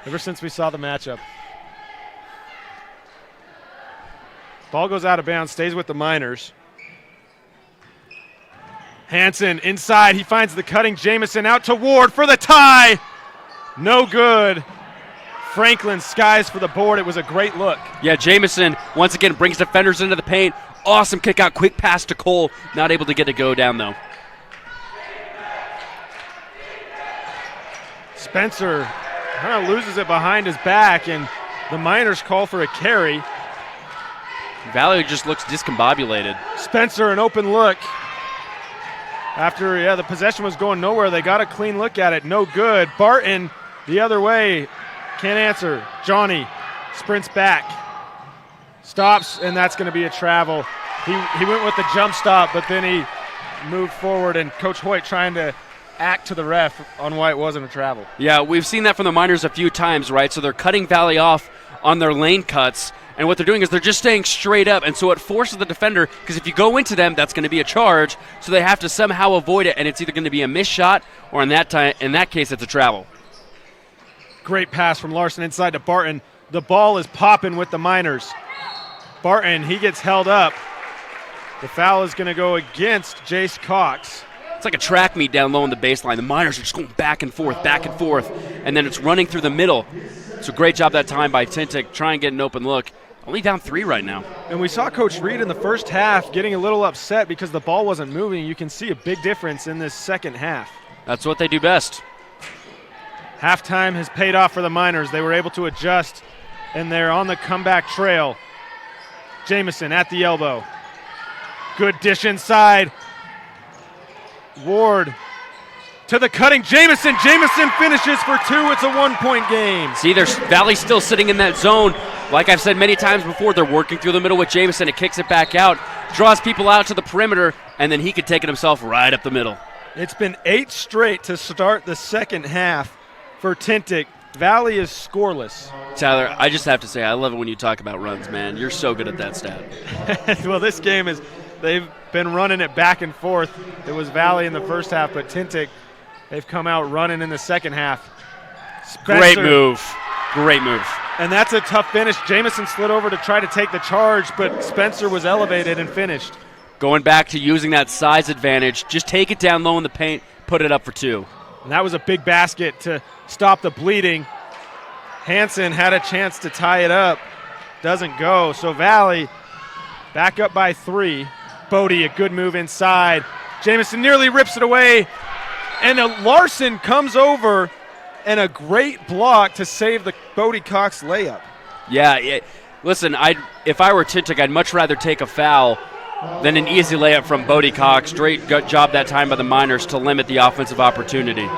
Ever since we saw the matchup. Ball goes out of bounds, stays with the Miners. Hansen inside, he finds the cutting Jamison out to Ward for the tie. No good. Franklin skies for the board. It was a great look. Yeah, Jamison once again brings defenders into the paint. Awesome kick out, quick pass to Cole. Not able to get it go down though. Spencer kind of loses it behind his back, and the Miners call for a carry. Valley just looks discombobulated. Spencer, an open look. After, the possession was going nowhere, they got a clean look at it. No good. Barton the other way. Can't answer. Johnny sprints back. Stops, and that's going to be a travel. He went with the jump stop, but then he moved forward, and Coach Hoyt trying to act to the ref on why it wasn't a travel. Yeah, we've seen that from the Miners a few times, right? So they're cutting Valley off on their lane cuts, and what they're doing is they're just staying straight up, and so it forces the defender, because if you go into them, that's going to be a charge, so they have to somehow avoid it, and it's either going to be a missed shot, or in that case, it's a travel. Great pass from Larson inside to Barton. The ball is popping with the Miners. Barton, he gets held up. The foul is going to go against Jace Cox. It's like a track meet down low on the baseline. The Miners are just going back and forth, and then it's running through the middle. It's a great job that time by Tintic, trying to get an open look. Only down 3 right now. And we saw Coach Reed in the first half getting a little upset because the ball wasn't moving. You can see a big difference in this second half. That's what they do best. Halftime has paid off for the Miners. They were able to adjust, and they're on the comeback trail. Jamison at the elbow. Good dish inside. Ward to the cutting Jamison. Jamison finishes for 2. It's a 1-point game. See, there's Valley still sitting in that zone. Like I've said many times before, they're working through the middle with Jamison. It kicks it back out, draws people out to the perimeter, and then he could take it himself right up the middle. It's been 8 straight to start the second half for Tintic. Valley is scoreless. Tyler, I just have to say, I love it when you talk about runs, man. You're so good at that stat. Well, this game is, they've been running it back and forth. It was Valley in the first half, but Tintic, they've come out running in the second half. Great move. Great move. And that's a tough finish. Jamison slid over to try to take the charge, but Spencer was elevated and finished. Going back to using that size advantage, just take it down low in the paint, put it up for 2. And that was a big basket to stop the bleeding. Hansen had a chance to tie it up. Doesn't go. So Valley back up by 3. Bodie, a good move inside. Jamison nearly rips it away. And Larson comes over and a great block to save the Bodie Cox layup. Yeah, listen, if I were Tintic, I'd much rather take a foul than an easy layup from Bodie Cox. Great job that time by the Miners to limit the offensive opportunity.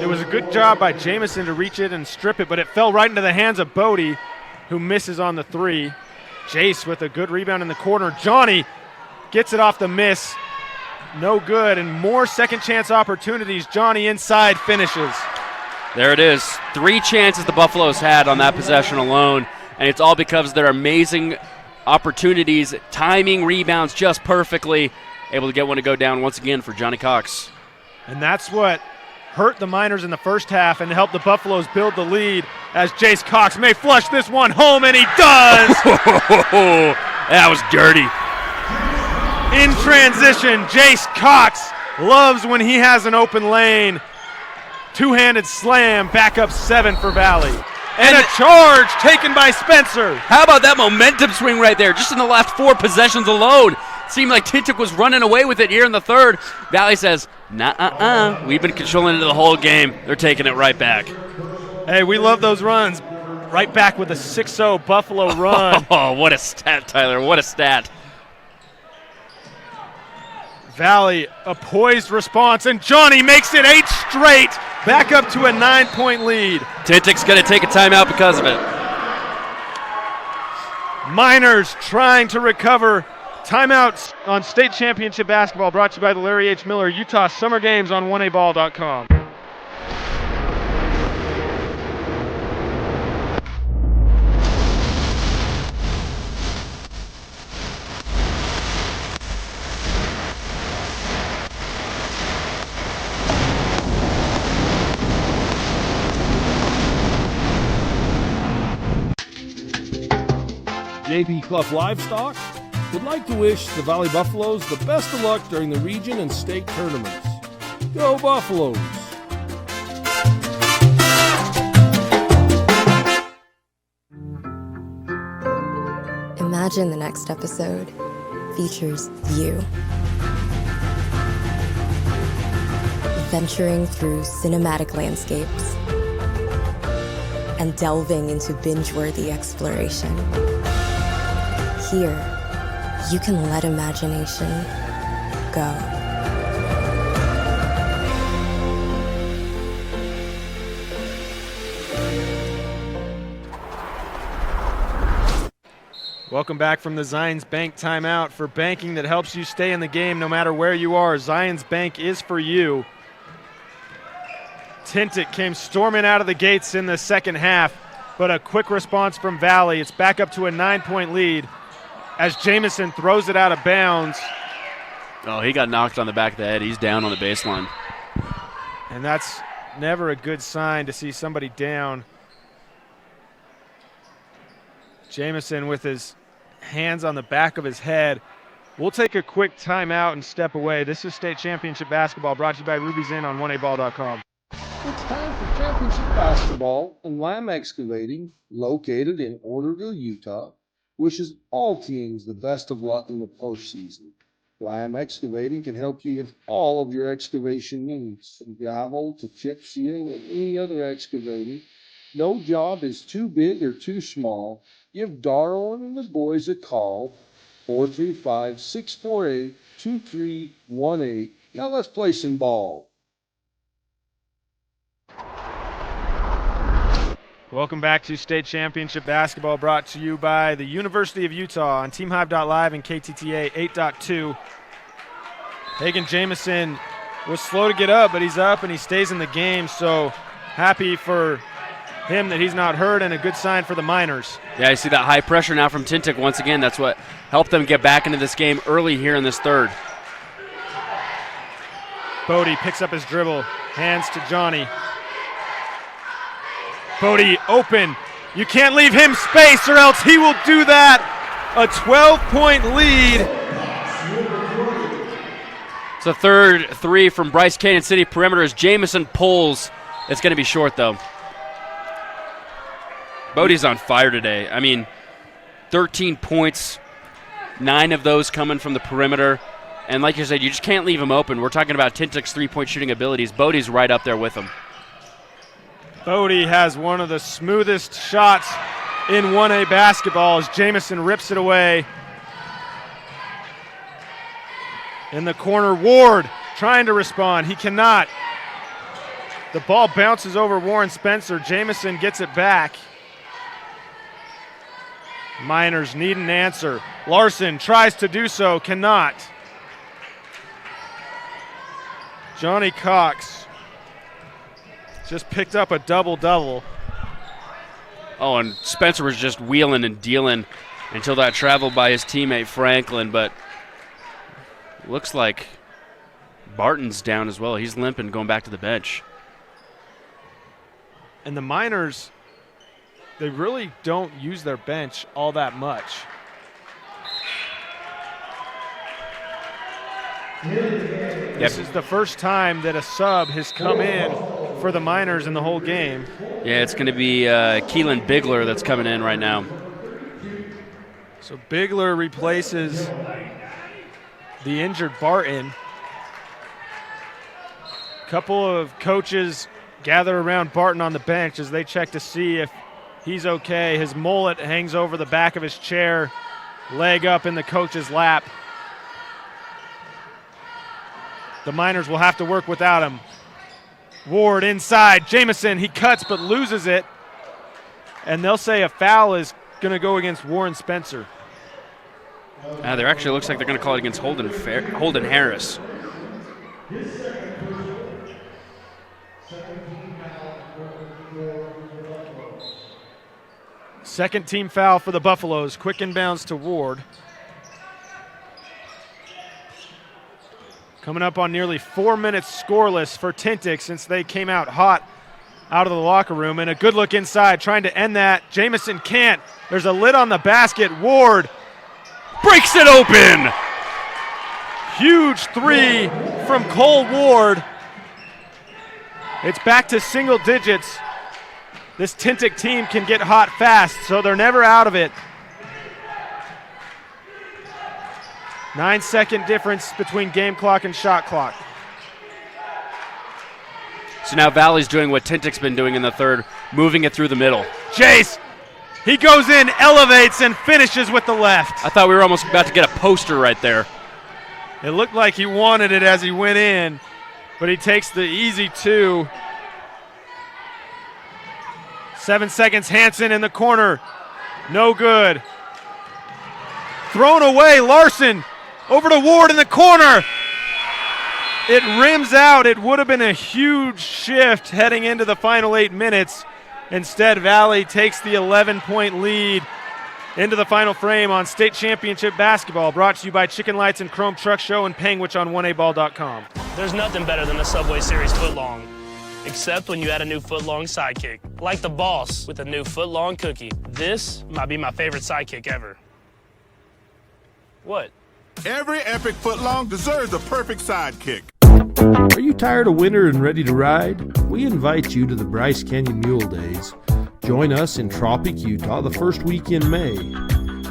It was a good job by Jamison to reach it and strip it, but it fell right into the hands of Bodie, who misses on the 3. Jace with a good rebound in the corner. Johnny gets it off the miss. No good, and more second chance opportunities. Johnny inside finishes. There it is. 3 chances the Buffaloes had on that possession alone, and it's all because of their amazing opportunities, timing rebounds just perfectly, able to get one to go down once again for Johnny Cox. And that's what hurt the Miners in the first half and helped the Buffaloes build the lead as Jace Cox may flush this one home, and he does! That was dirty. In transition, Jace Cox loves when he has an open lane. Two-handed slam, back up 7 for Valley. And a charge taken by Spencer. How about that momentum swing right there? Just in the last 4 possessions alone. Seemed like Tintic was running away with it here in the third. Valley says, nah, we've been controlling it the whole game. They're taking it right back. Hey, we love those runs. Right back with a 6-0 Buffalo run. Oh, what a stat, Tyler. What a stat. Valley, a poised response, and Johnny makes it 8 straight. Back up to a 9-point lead. Tintic's going to take a timeout because of it. Miners trying to recover. Timeouts on state championship basketball brought to you by the Larry H. Miller Utah Summer Games on 1aball.com. JP Clough Livestock would like to wish the Valley Buffaloes the best of luck during the region and state tournaments. Go Buffaloes! Imagine the next episode features you. Venturing through cinematic landscapes and delving into binge-worthy exploration. Here, you can let imagination go. Welcome back from the Zions Bank timeout. For banking that helps you stay in the game no matter where you are, Zions Bank is for you. Tintic came storming out of the gates in the second half, but a quick response from Valley. It's back up to a 9-point lead as Jamison throws it out of bounds. Oh, he got knocked on the back of the head. He's down on the baseline. And that's never a good sign to see somebody down. Jamison with his hands on the back of his head. We'll take a quick timeout and step away. This is state championship basketball brought to you by Ruby's Inn on 1aball.com. It's time for championship basketball, and Lamb Excavating, located in Orderville, Utah, wishes all teams the best of luck in the postseason. Lamb Excavating can help you with all of your excavation needs, from gravel to chip sealing and any other excavating. No job is too big or too small. Give Darwin and the boys a call, 435-648-2318. Now let's play some ball. Welcome back to state championship basketball brought to you by the University of Utah on TeamHive.live and KTTA 8.2. Hagen Jamison was slow to get up, but he's up and he stays in the game, so happy for him that he's not hurt, and a good sign for the Miners. Yeah, you see that high pressure now from Tintic once again. That's what helped them get back into this game early here in this third. Bodie picks up his dribble, hands to Johnny. Bodie open, You can't leave him space or else he will do that. A 12-point lead. It's the third three from Bryce Canyon City perimeter as Jamison pulls. It's going to be short, though. Bodie's on fire today. I mean, 13 points, 9 of those coming from the perimeter. And like you said, you just can't leave him open. We're talking about Tintic's three-point shooting abilities. Bodie's right up there with him. Bodie has one of the smoothest shots in 1A basketball as Jamison rips it away. In the corner, Ward trying to respond. He cannot. The ball bounces over Warren Spencer. Jamison gets it back. Miners need an answer. Larson tries to do so, cannot. Johnny Cox just picked up a double-double. Oh, and Spencer was just wheeling and dealing until that traveled by his teammate Franklin, but looks like Barton's down as well. He's limping, going back to the bench. And the Miners, they really don't use their bench all that much. This is the first time that a sub has come in for the Miners in the whole game. Yeah, it's going to be Keelan Bigler that's coming in right now. So Bigler replaces the injured Barton. A couple of coaches gather around Barton on the bench as they check to see if he's okay. His mullet hangs over the back of his chair, leg up in the coach's lap. The Miners will have to work without him. Ward inside. Jamison, he cuts but loses it. And they'll say a foul is going to go against Warren Spencer. There actually looks like they're going to call it against Holden Harris. Second team foul for the Buffaloes. Quick inbounds to Ward. Coming up on nearly 4 minutes scoreless for Tintic since they came out hot out of the locker room. And a good look inside, trying to end that. Jamison can't. There's a lid on the basket. Ward breaks it open. Huge three from Cole Ward. It's back to single digits. This Tintic team can get hot fast, so they're never out of it. 9-second difference between game clock and shot clock. So now Valley's doing what Tintic's been doing in the third, moving it through the middle. Jace, he goes in, elevates, and finishes with the left. I thought we were almost about to get a poster right there. It looked like he wanted it as he went in, but he takes the easy two. 7 seconds, Hansen in the corner. No good. Thrown away, Larson over to Ward in the corner. It rims out. It would have been a huge shift heading into the final 8 minutes. Instead, Valley takes the 11-point lead into the final frame on state championship basketball, brought to you by Chicken Lights and Chrome Truck Show and Panguitch on 1aball.com. There's nothing better than a Subway Series footlong, except when you add a new footlong sidekick, like the boss with a new footlong cookie. This might be my favorite sidekick ever. What? Every epic footlong deserves a perfect sidekick. Are you tired of winter and ready to ride? We invite you to the Bryce Canyon Mule Days. Join us in Tropic, Utah the first week in May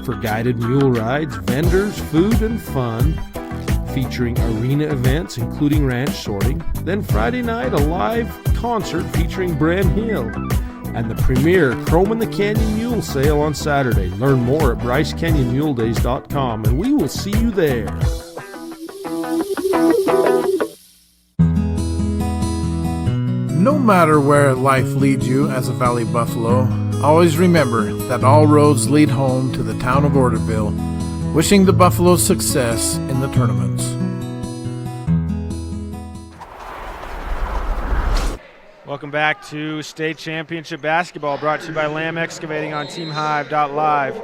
for guided mule rides, vendors, food, and fun, featuring arena events including ranch sorting. Then Friday night, a live concert featuring Bren Hill. And the premier Chrome in the Canyon Mule sale on Saturday. Learn more at BryceCanyonMuleDays.com, and we will see you there. No matter where life leads you as a Valley Buffalo, always remember that all roads lead home to the town of Orderville, wishing the Buffaloes success in the tournaments. Welcome back to state championship basketball, brought to you by Lamb Excavating on TeamHive.live.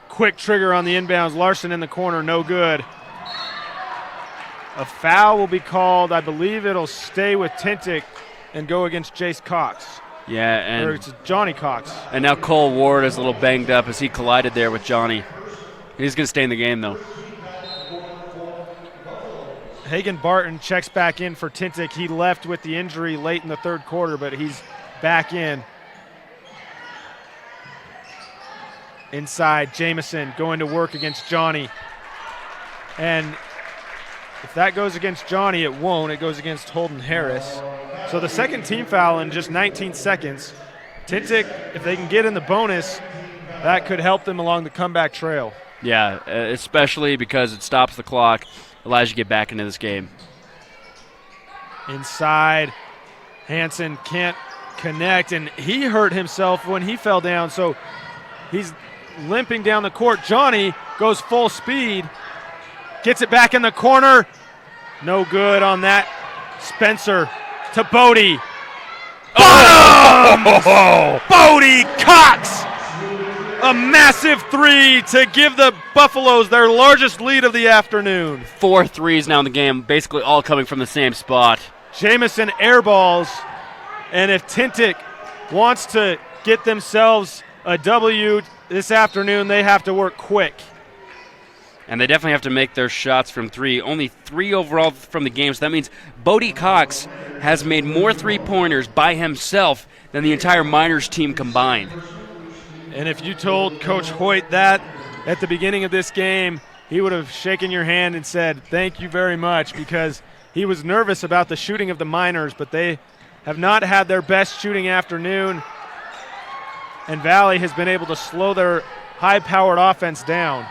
Quick trigger on the inbounds. Larson in the corner, no good. A foul will be called. I believe it'll stay with Tintic. and go against Jace Cox. Yeah, Or and it's Johnny Cox. and now Cole Ward is a little banged up as he collided there with Johnny. He's going to stay in the game, though. Hagen Barton checks back in for Tintic. He left with the injury late in the third quarter, but he's back in. Inside, Jamison going to work against Johnny. And if that goes against Johnny, it won't. It goes against Holden Harris. So the second team foul in just 19 seconds. Tintic, if they can get in the bonus, that could help them along the comeback trail. Yeah, especially because it stops the clock, allows you to get back into this game. Inside, Hansen can't connect, and he hurt himself when he fell down, so he's limping down the court. Johnny goes full speed, gets it back in the corner. No good on that. Spencer to Bodie. Bottoms! Bodie Cox! A massive three to give the Buffaloes their largest lead of the afternoon. 4 threes now in the game, basically all coming from the same spot. Jamison airballs, and if Tintic wants to get themselves a W this afternoon, they have to work quick. And they definitely have to make their shots from 3. Only 3 overall from the game, so that means Bodie Cox has made more three-pointers by himself than the entire Miners team combined. And if you told Coach Hoyt that at the beginning of this game, he would have shaken your hand and said, thank you very much, because he was nervous about the shooting of the Miners, but they have not had their best shooting afternoon, and Valley has been able to slow their high-powered offense down.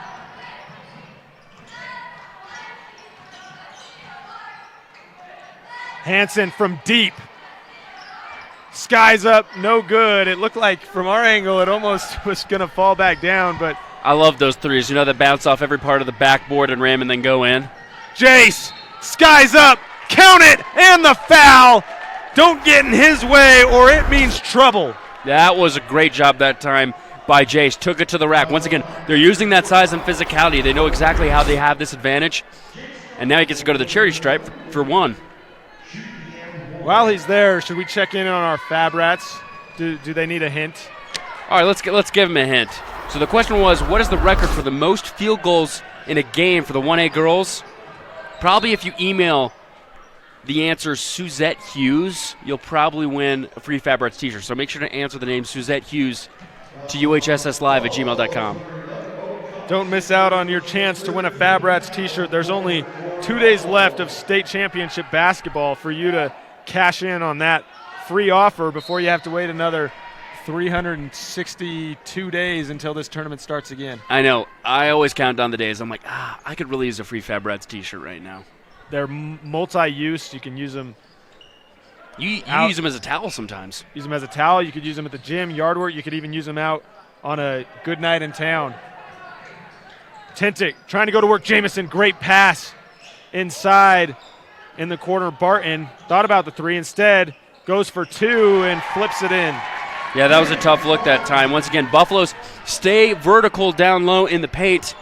Hansen from deep. Skies up, no good. It looked like from our angle it almost was going to fall back down, but I love those threes, that bounce off every part of the backboard and ram and then go in. Jace, skies up, count it, and the foul. Don't get in his way or it means trouble. That was a great job that time by Jace. Took it to the rack. Once again, they're using that size and physicality. They know exactly how they have this advantage. And now he gets to go to the charity stripe for 1. While he's there, should we check in on our Fab Rats? Do they need a hint? All right, let's give him a hint. So the question was, what is the record for the most field goals in a game for the 1A girls? Probably if you email the answer Suzette Hughes, you'll probably win a free Fab Rats t-shirt. So make sure to answer the name Suzette Hughes to uhsslive@gmail.com. Don't miss out on your chance to win a Fab Rats t-shirt. There's only 2 days left of state championship basketball for you to cash in on that free offer before you have to wait another 362 days until this tournament starts again. I know. I always count down the days. I'm like, I could really use a free Fab Rats t-shirt right now. They're multi-use. You can use them. You use them as a towel sometimes. Use them as a towel. You could use them at the gym, yard work. You could even use them out on a good night in town. Tintic trying to go to work. Jamison, great pass inside in the corner. Barton thought about the 3. Instead, goes for 2 and flips it in. Yeah, that was a tough look that time. Once again, Buffaloes stay vertical down low in the paint,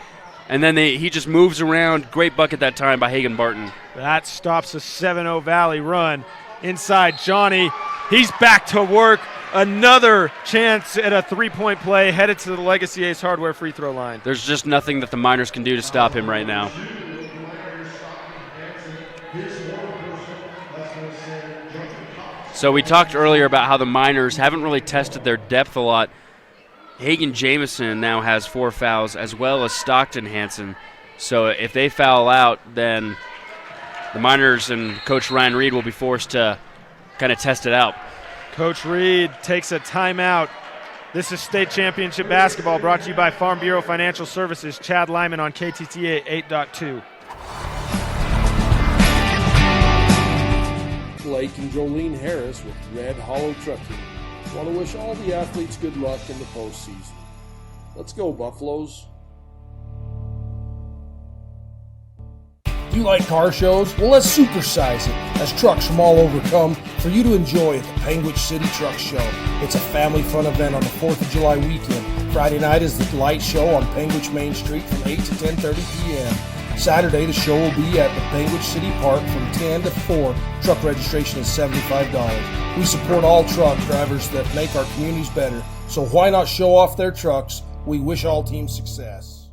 and then he just moves around. Great bucket that time by Hagen Barton. That stops a 7-0 Valley run. Inside, Johnny. He's back to work. Another chance at a 3-point play headed to the Legacy Ace Hardware free throw line. There's just nothing that the Miners can do to stop him right now. So we talked earlier about how the Miners haven't really tested their depth a lot. Hagen Jamison now has 4 fouls, as well as Stockton Hansen. So if they foul out, then the Miners and Coach Ryan Reed will be forced to kind of test it out. Coach Reed takes a timeout. This is state championship basketball brought to you by Farm Bureau Financial Services. Chad Lyman on KTTA 8.2. Blake and Jolene Harris with Red Hollow Trucking want to wish all the athletes good luck in the postseason. Let's go, Buffaloes. Do you like car shows? Well, let's supersize it as trucks from all over come for you to enjoy at the Penguin City Truck Show. It's a family fun event on the 4th of July weekend. Friday night is the light show on Penguin Main Street from 8 to 10:30 p.m. Saturday, the show will be at the Penguin City Park from 10 to 4. Truck registration is $75. We support all truck drivers that make our communities better, so why not show off their trucks? We wish all teams success.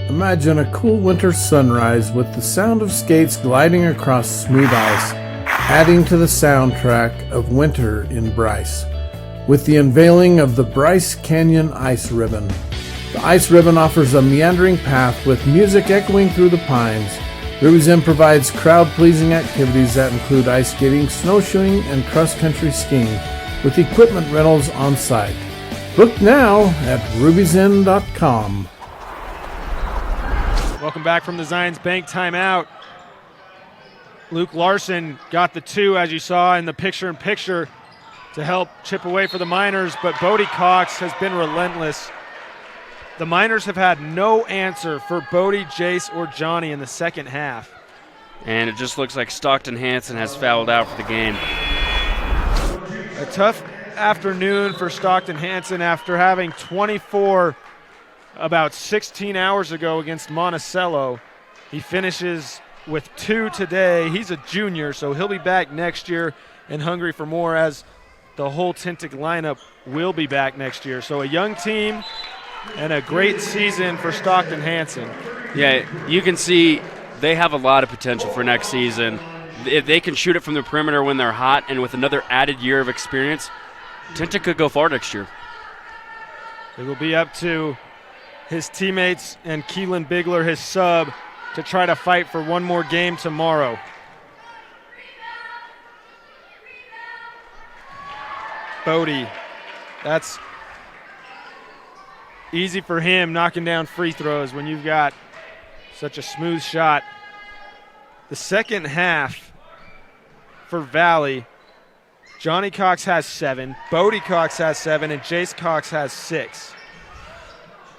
Imagine a cool winter sunrise with the sound of skates gliding across smooth ice, adding to the soundtrack of winter in Bryce, with the unveiling of the Bryce Canyon Ice Ribbon. The Ice Ribbon offers a meandering path with music echoing through the pines. Ruby's Inn provides crowd-pleasing activities that include ice skating, snowshoeing, and cross-country skiing, with equipment rentals on site. Book now at ruby'sinn.com. Welcome back from the Zions Bank timeout. Luke Larson got the 2, as you saw in the picture-in-picture, to help chip away for the Miners, but Bodie Cox has been relentless. The Miners have had no answer for Bodie, Jace, or Johnny in the second half. And it just looks like Stockton Hansen has fouled out for the game. A tough afternoon for Stockton Hansen after having 24 about 16 hours ago against Monticello. He finishes with 2 today. He's a junior, so he'll be back next year and hungry for more, as the whole Tintic lineup will be back next year. So a young team and a great season for Stockton Hansen. Yeah, you can see they have a lot of potential for next season. If they can shoot it from the perimeter when they're hot, and with another added year of experience, Tintic could go far next year. It will be up to his teammates and Keelan Bigler, his sub, to try to fight for one more game tomorrow. Bodie, that's easy for him, knocking down free throws when you've got such a smooth shot. The second half for Valley, Johnny Cox has 7, Bodie Cox has 7, and Jace Cox has 6.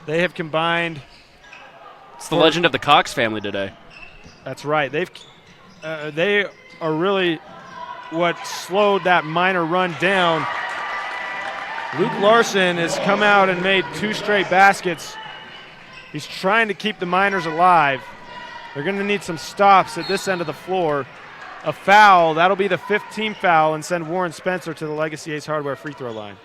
They have combined. It's the legend of the Cox family today. That's right. They are really what slowed that Miner run down. Luke Larson has come out and made 2 straight baskets. He's trying to keep the Miners alive. They're going to need some stops at this end of the floor. A foul, that'll be the 15th foul, and send Warren Spencer to the Legacy Ace Hardware free throw line.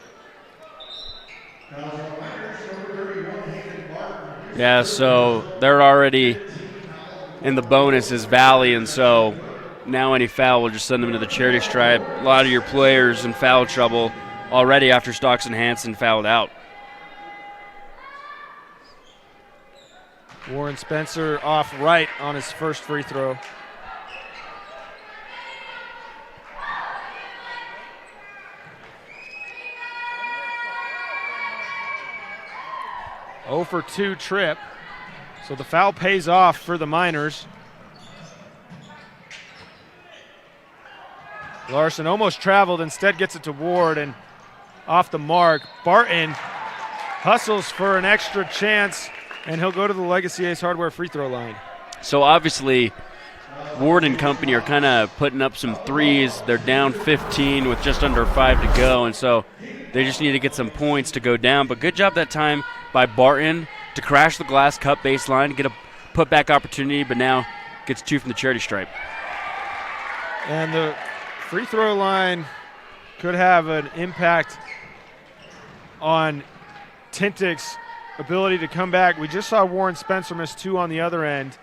Yeah, so they're already in the bonus as Valley, and so now any foul will just send them to the charity stripe. A lot of your players in foul trouble already after Stockton Hansen fouled out. Warren Spencer off right on his first free throw. Oh for 2 trip. So the foul pays off for the Miners. Larson almost traveled, instead gets it to Ward, and off the mark. Barton hustles for an extra chance, and he'll go to the Legacy Ace Hardware free throw line. So obviously, Ward and company are kind of putting up some threes. They're down 15 with just under 5 to go, and so they just need to get some points to go down. But good job that time by Barton to crash the glass, cut baseline, get a putback opportunity, but now gets 2 from the charity stripe. And the free throw line could have an impact on Tintic's ability to come back. We just saw Warren Spencer miss 2 on the other end.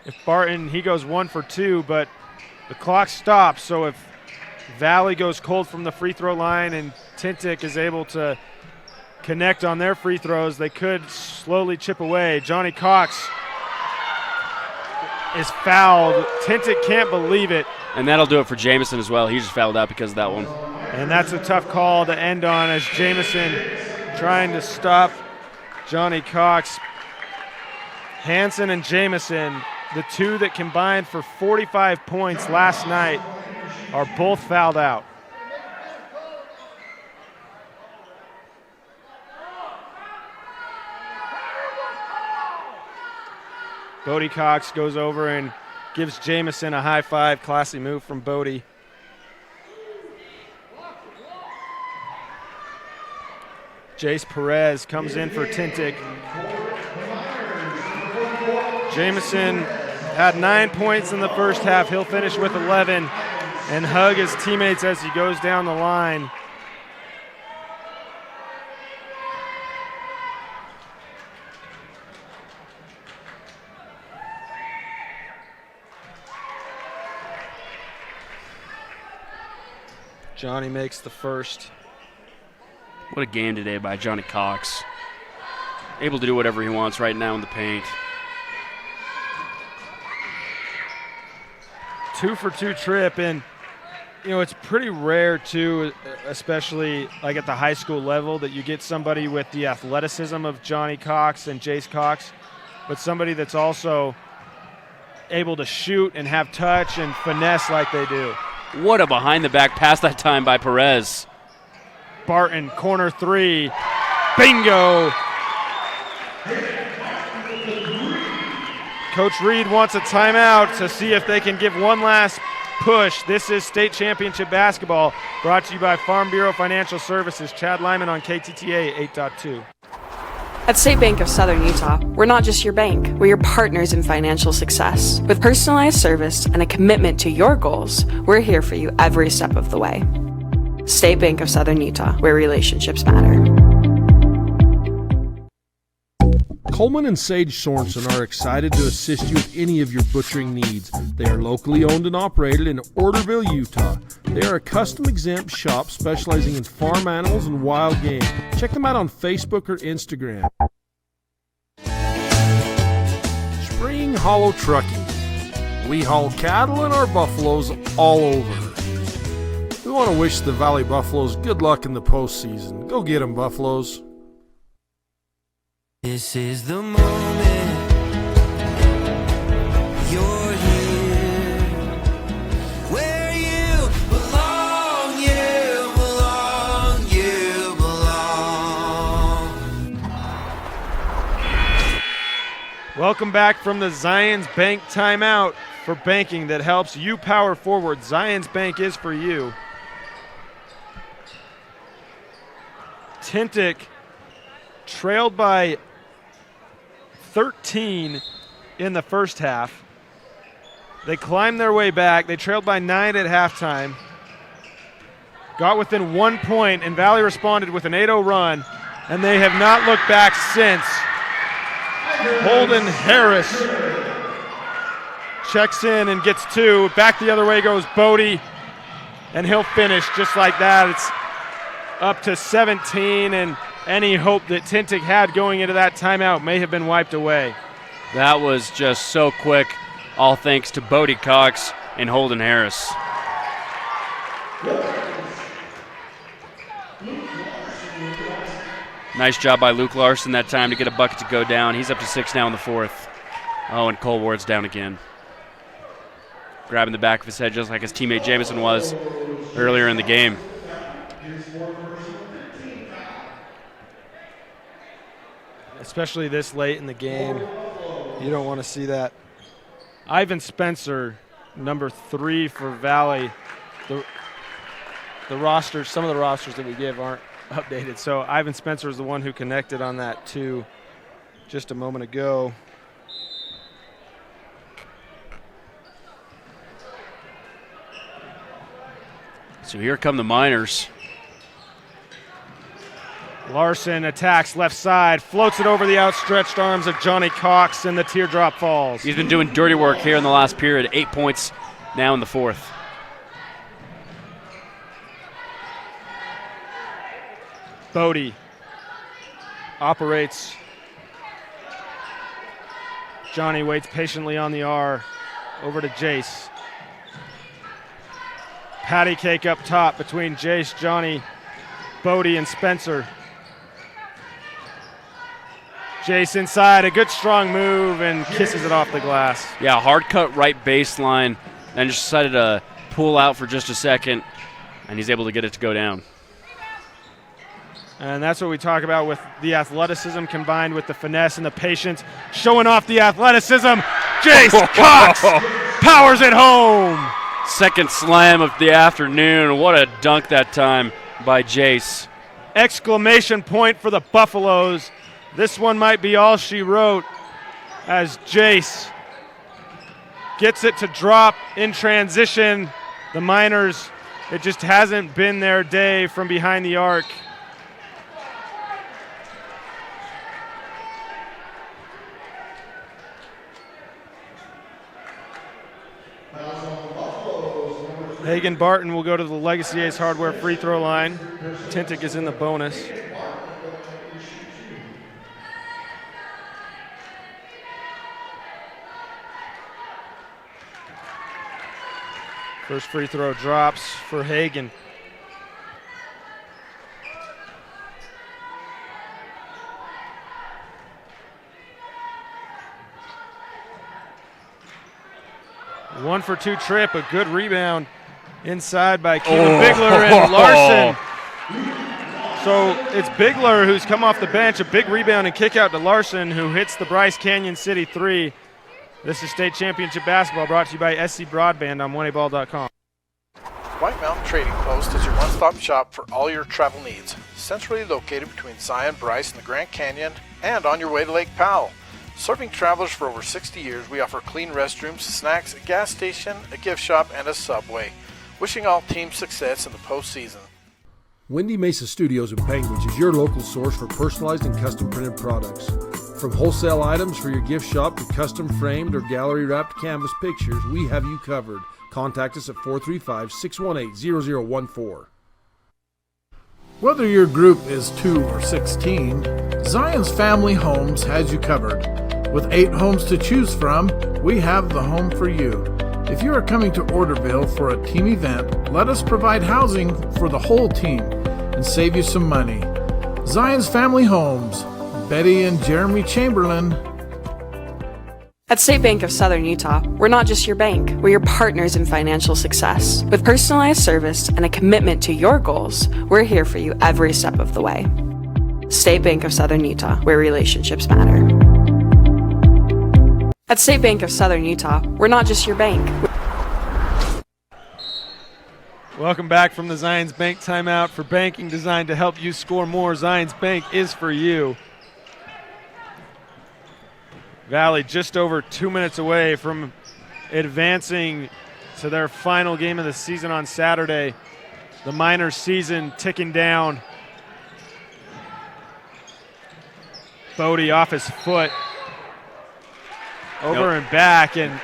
If Barton, he goes 1 for 2, but the clock stops. So if Valley goes cold from the free throw line and Tintic is able to connect on their free throws, they could slowly chip away. Johnny Cox is fouled. Tintic can't believe it. And that'll do it for Jamison as well. He just fouled out because of that one. And that's a tough call to end on, as Jamison trying to stop Johnny Cox. Hansen and Jamison, the 2 that combined for 45 points last night, are both fouled out. Bodie Cox goes over and gives Jamison a high five. Classy move from Bodie. Jace Perez comes in for Tintic. Jameson had 9 points in the first half. He'll finish with 11 and hug his teammates as he goes down the line. Johnny makes the first. What a game today by Johnny Cox. Able to do whatever he wants right now in the paint. 2-for-2 trip, and it's pretty rare too, especially like at the high school level, that you get somebody with the athleticism of Johnny Cox and Jace Cox, but somebody that's also able to shoot and have touch and finesse like they do. What a behind-the-back pass that time by Perez. Barton, corner three. Bingo! Coach Reed wants a timeout to see if they can give one last push. This is state championship basketball, brought to you by Farm Bureau Financial Services. Chad Lyman on KTTA 8.2. At State Bank of Southern Utah, we're not just your bank, we're your partners in financial success. With personalized service and a commitment to your goals, we're here for you every step of the way. State Bank of Southern Utah, where relationships matter. Coleman and Sage Sorensen are excited to assist you with any of your butchering needs. They are locally owned and operated in Orderville, Utah. They are a custom-exempt shop specializing in farm animals and wild game. Check them out on Facebook or Instagram. Spring Hollow Trucking. We haul cattle and our buffaloes all over. We want to wish the Valley Buffaloes good luck in the postseason. Go get 'em, Buffaloes. This is the moment. You're here. Where you belong, you belong, you belong. Welcome back from the Zions Bank timeout for banking that helps you power forward. Zions Bank is for you. Tintic trailed by 13 in the first half. They climbed their way back. They trailed by 9 at halftime. Got within 1 point, and Valley responded with an 8-0 run, and they have not looked back since. Holden Harris checks in and gets 2. Back the other way goes Bodie, and he'll finish just like that. It's up to 17, and any hope that Tintic had going into that timeout may have been wiped away. That was just so quick, all thanks to Bodie Cox and Holden Harris. Nice job by Luke Larson that time to get a bucket to go down. He's up to 6 now in the fourth. Oh, and Cole Ward's down again. Grabbing the back of his head just like his teammate Jameson was earlier in the game. Especially this late in the game, you don't want to see that. Ivan Spencer, number 3 for Valley. The rosters, some of the rosters that we give aren't updated. So Ivan Spencer is the one who connected on that too just a moment ago. So here come the Miners. Larson attacks left side, floats it over the outstretched arms of Johnny Cox, and the teardrop falls. He's been doing dirty work here in the last period. 8 points now in the fourth. Bodie operates. Johnny waits patiently on the R. Over to Jace. Patty cake up top between Jace, Johnny, Bodie, and Spencer. Jace inside, a good strong move, and kisses it off the glass. Yeah, hard cut right baseline, and just decided to pull out for just a second, and he's able to get it to go down. And that's what we talk about with the athleticism combined with the finesse and the patience. Showing off the athleticism. Jace Cox powers it home. Second slam of the afternoon. What a dunk that time by Jace. Exclamation point for the Buffaloes. This one might be all she wrote as Jace gets it to drop in transition. The Miners, it just hasn't been their day from behind the arc. Hagen Barton will go to the Legacy Ace Hardware free throw line. Tintic is in the bonus. First free throw drops for Hagen. One for two trip, a good rebound inside by Keelan Bigler and Larson. So it's Bigler who's come off the bench, a big rebound and kick out to Larson, who hits the Bryce Canyon City three. This is state championship basketball brought to you by SC Broadband on 1aball.com. White Mountain Trading Post is your one-stop shop for all your travel needs. Centrally located between Zion, Bryce, and the Grand Canyon, and on your way to Lake Powell. Serving travelers for over 60 years, we offer clean restrooms, snacks, a gas station, a gift shop, and a Subway. Wishing all teams success in the postseason. Windy Mesa Studios in Panguitch is your local source for personalized and custom printed products. From wholesale items for your gift shop to custom framed or gallery wrapped canvas pictures, we have you covered. Contact us at 435-618-0014. Whether your group is 2 or 16, Zion's Family Homes has you covered. With 8 homes to choose from, we have the home for you. If you are coming to Orderville for a team event, let us provide housing for the whole team and save you some money. Zion's Family Homes, Betty and Jeremy Chamberlain. At State Bank of Southern Utah, we're not just your bank, we're your partners in financial success. With personalized service and a commitment to your goals, we're here for you every step of the way. State Bank of Southern Utah, where relationships matter. At State Bank of Southern Utah, we're not just your bank. Welcome back from the Zions Bank timeout. For banking designed to help you score more, Zions Bank is for you. Valley just over 2 minutes away from advancing to their final game of the season on Saturday. The Miners' season ticking down. Bodie off his foot. Over and back, and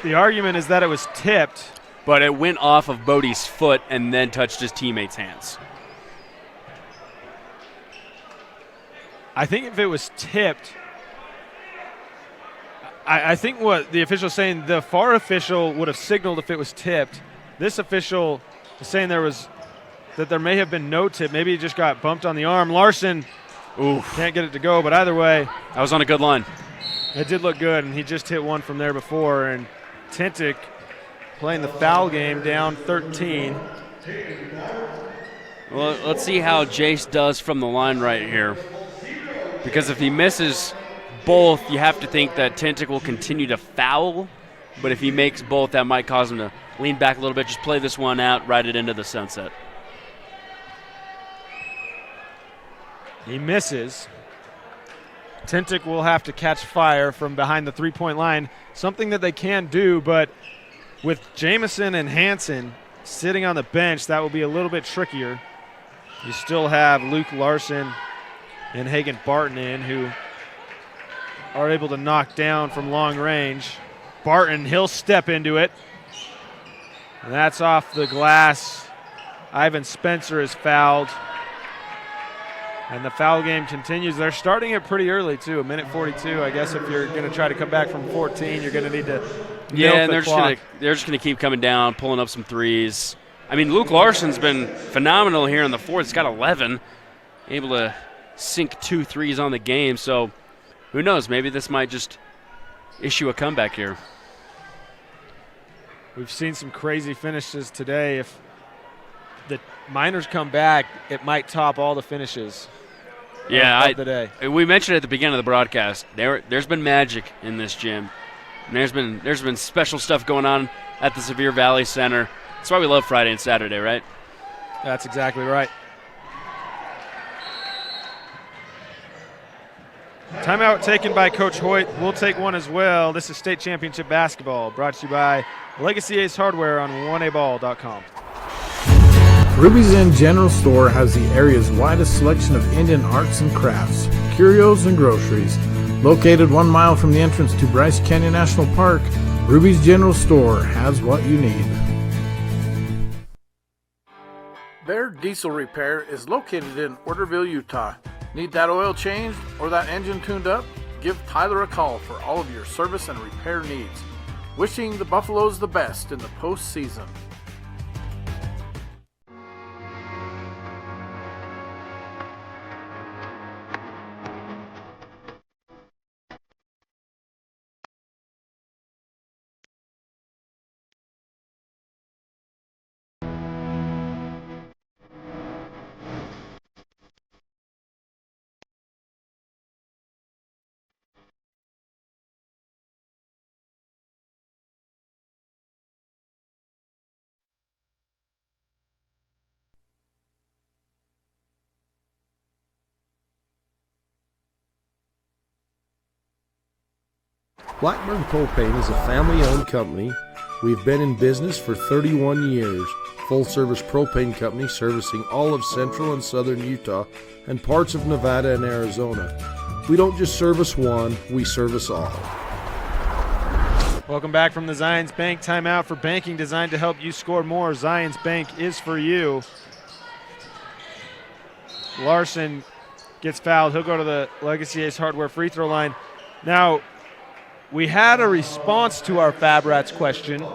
the argument is that it was tipped. But it went off of Bodie's foot and then touched his teammate's hands. I think if it was tipped, I think what the official is saying, the FAR official would have signaled if it was tipped. This official is saying that there may have been no tip. Maybe he just got bumped on the arm. Larson can't get it to go, but either way. That was on a good line. It did look good, and he just hit one from there before. And Tintic playing the foul game down 13. Well, let's see how Jace does from the line right here. Because if he misses both, you have to think that Tintic will continue to foul. But if he makes both, that might cause him to lean back a little bit, just play this one out, ride it into the sunset. He misses. Tintic will have to catch fire from behind the three-point line, something that they can do, but with Jamison and Hansen sitting on the bench, that will be a little bit trickier. You still have Luke Larson and Hagen Barton in, who are able to knock down from long range. Barton, he'll step into it. And that's off the glass. Ivan Spencer is fouled. And the foul game continues. They're starting it pretty early, too. A minute 42. I guess if you're going to try to come back from 14, you're going to need to milk and they're just going to keep coming down, pulling up some threes. I mean, Luke Larson's been phenomenal here in the fourth. He's got 11, able to sink 2 threes on the game. So who knows? Maybe this might just issue a comeback here. We've seen some crazy finishes today. If the Miners come back, it might top all the finishes of the day. We mentioned at the beginning of the broadcast, there's been magic in this gym. And there's been special stuff going on at the Sevier Valley Center. That's why we love Friday and Saturday, right? That's exactly right. Timeout taken by Coach Hoyt. We'll take one as well. This is state championship basketball brought to you by Legacy Ace Hardware on 1aball.com. Ruby's Inn General Store has the area's widest selection of Indian arts and crafts, curios, and groceries. Located 1 mile from the entrance to Bryce Canyon National Park, Ruby's General Store has what you need. Bear Diesel Repair is located in Orderville, Utah. Need that oil changed or that engine tuned up? Give Tyler a call for all of your service and repair needs. Wishing the Buffaloes the best in the postseason. Blackburn Propane is a family-owned company. We've been in business for 31 years. Full-service propane company servicing all of central and southern Utah and parts of Nevada and Arizona. We don't just service one, we service all. Welcome back from the Zions Bank timeout for banking designed to help you score more. Zions Bank is for you. Larson gets fouled. He'll go to the Legacy Ace Hardware free throw line. Now, we had a response to our Fab Rats question.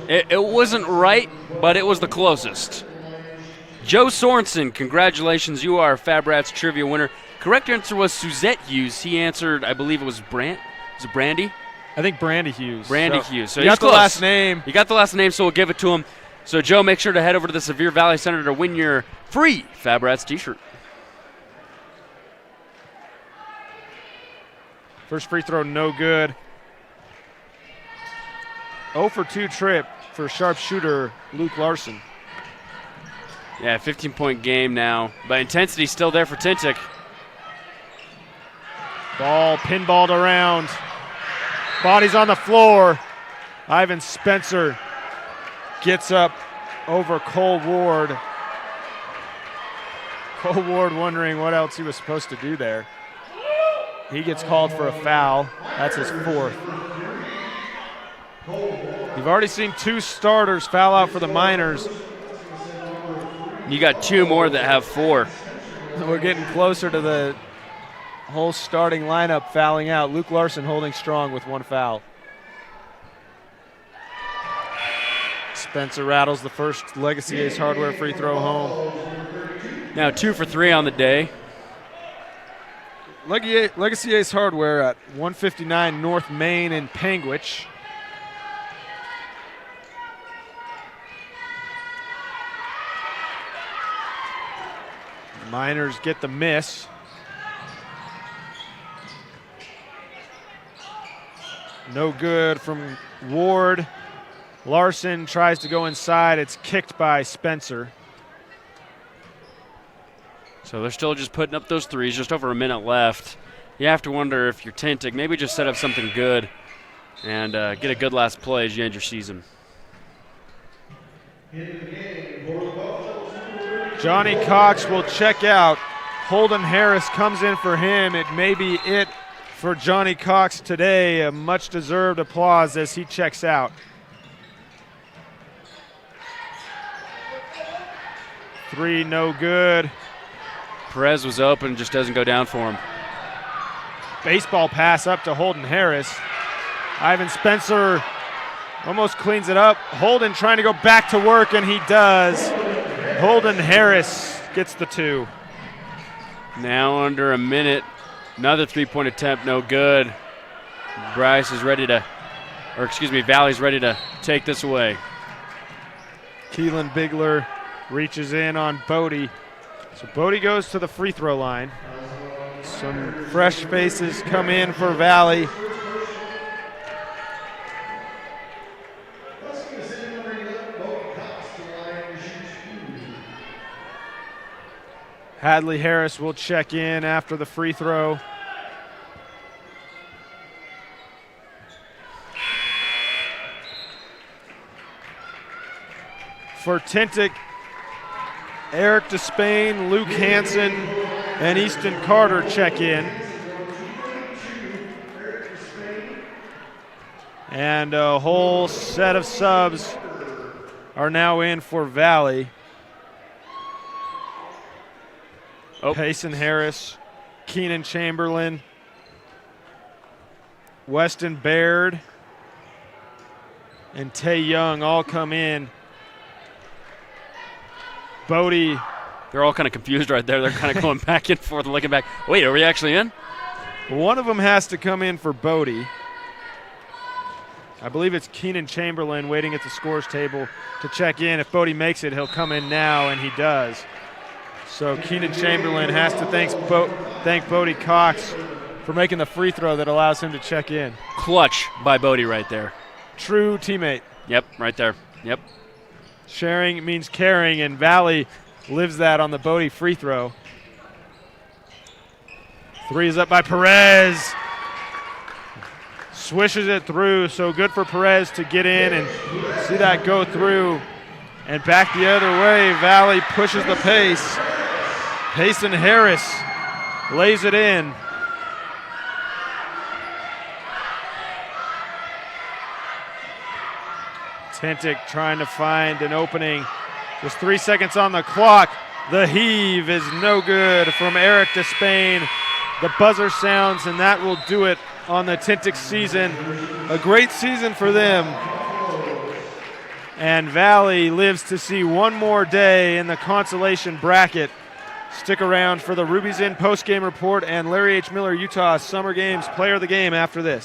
It wasn't right, but it was the closest. Joe Sorensen, congratulations. You are Fab Rats trivia winner. Correct answer was Suzette Hughes. He answered, I believe it was Brandy? I think Brandy Hughes. Hughes. So you got the last name. You got the last name, so we'll give it to him. So, Joe, make sure to head over to the Sevier Valley Center to win your free Fab Rats t-shirt. First free throw, no good. 0 for 2 trip for sharpshooter Luke Larson. Yeah, 15-point game now, but intensity still there for Tintic. Ball pinballed around. Bodies on the floor. Ivan Spencer gets up over Cole Ward. Cole Ward wondering what else he was supposed to do there. He gets called for a foul. That's his fourth. You've already seen 2 starters foul out for the Miners. You got 2 more that have 4. We're getting closer to the whole starting lineup fouling out. Luke Larson holding strong with 1 foul. Spencer rattles the first Legacy Ace Hardware free throw home. Now 2 for 3 on the day. Legacy Ace Hardware at 159 North Main in Panguitch. Miners get the miss. No good from Ward. Larson tries to go inside. It's kicked by Spencer. So they're still just putting up those threes, just over a minute left. You have to wonder if you're Tintic, maybe just set up something good and get a good last play as you end your season. Johnny Cox will check out. Holden Harris comes in for him. It may be it for Johnny Cox today. A much-deserved applause as he checks out. 3, no good. Perez was open, just doesn't go down for him. Baseball pass up to Holden Harris. Ivan Spencer almost cleans it up. Holden trying to go back to work, and he does. Holden Harris gets the 2. Now under a minute. Another 3-point attempt, no good. Valley's ready to take this away. Keelan Bigler reaches in on Bodie. So Bodie goes to the free throw line. Some fresh faces come in for Valley. Hadley Harris will check in after the free throw. For Tintic, Eric Despain, Luke Hansen, and Easton Carter check in. And a whole set of subs are now in for Valley. Payson Harris, Keenan Chamberlain, Weston Baird, and Tay Young all come in. Bodie. They're all kind of confused right there. They're kind of going back and forth, looking back. Wait, are we actually in? One of them has to come in for Bodie. I believe it's Keenan Chamberlain waiting at the scores table to check in. If Bodie makes it, he'll come in now, and he does. So Keenan Chamberlain has to thank Bodie Cox for making the free throw that allows him to check in. Clutch by Bodie right there. True teammate. Yep, right there. Yep. Sharing means caring, and Valley lives that on the Bodie free throw. Three is up by Perez. Swishes it through, so good for Perez to get in and see that go through. And back the other way, Valley pushes the pace. Payson Harris lays it in. Tintic trying to find an opening. Just 3 seconds on the clock. The heave is no good from Eric Despain. The buzzer sounds, and that will do it on the Tintic season. A great season for them. And Valley lives to see one more day in the consolation bracket. Stick around for the Ruby's Inn post-game report and Larry H. Miller Utah Summer Games Player of the Game after this.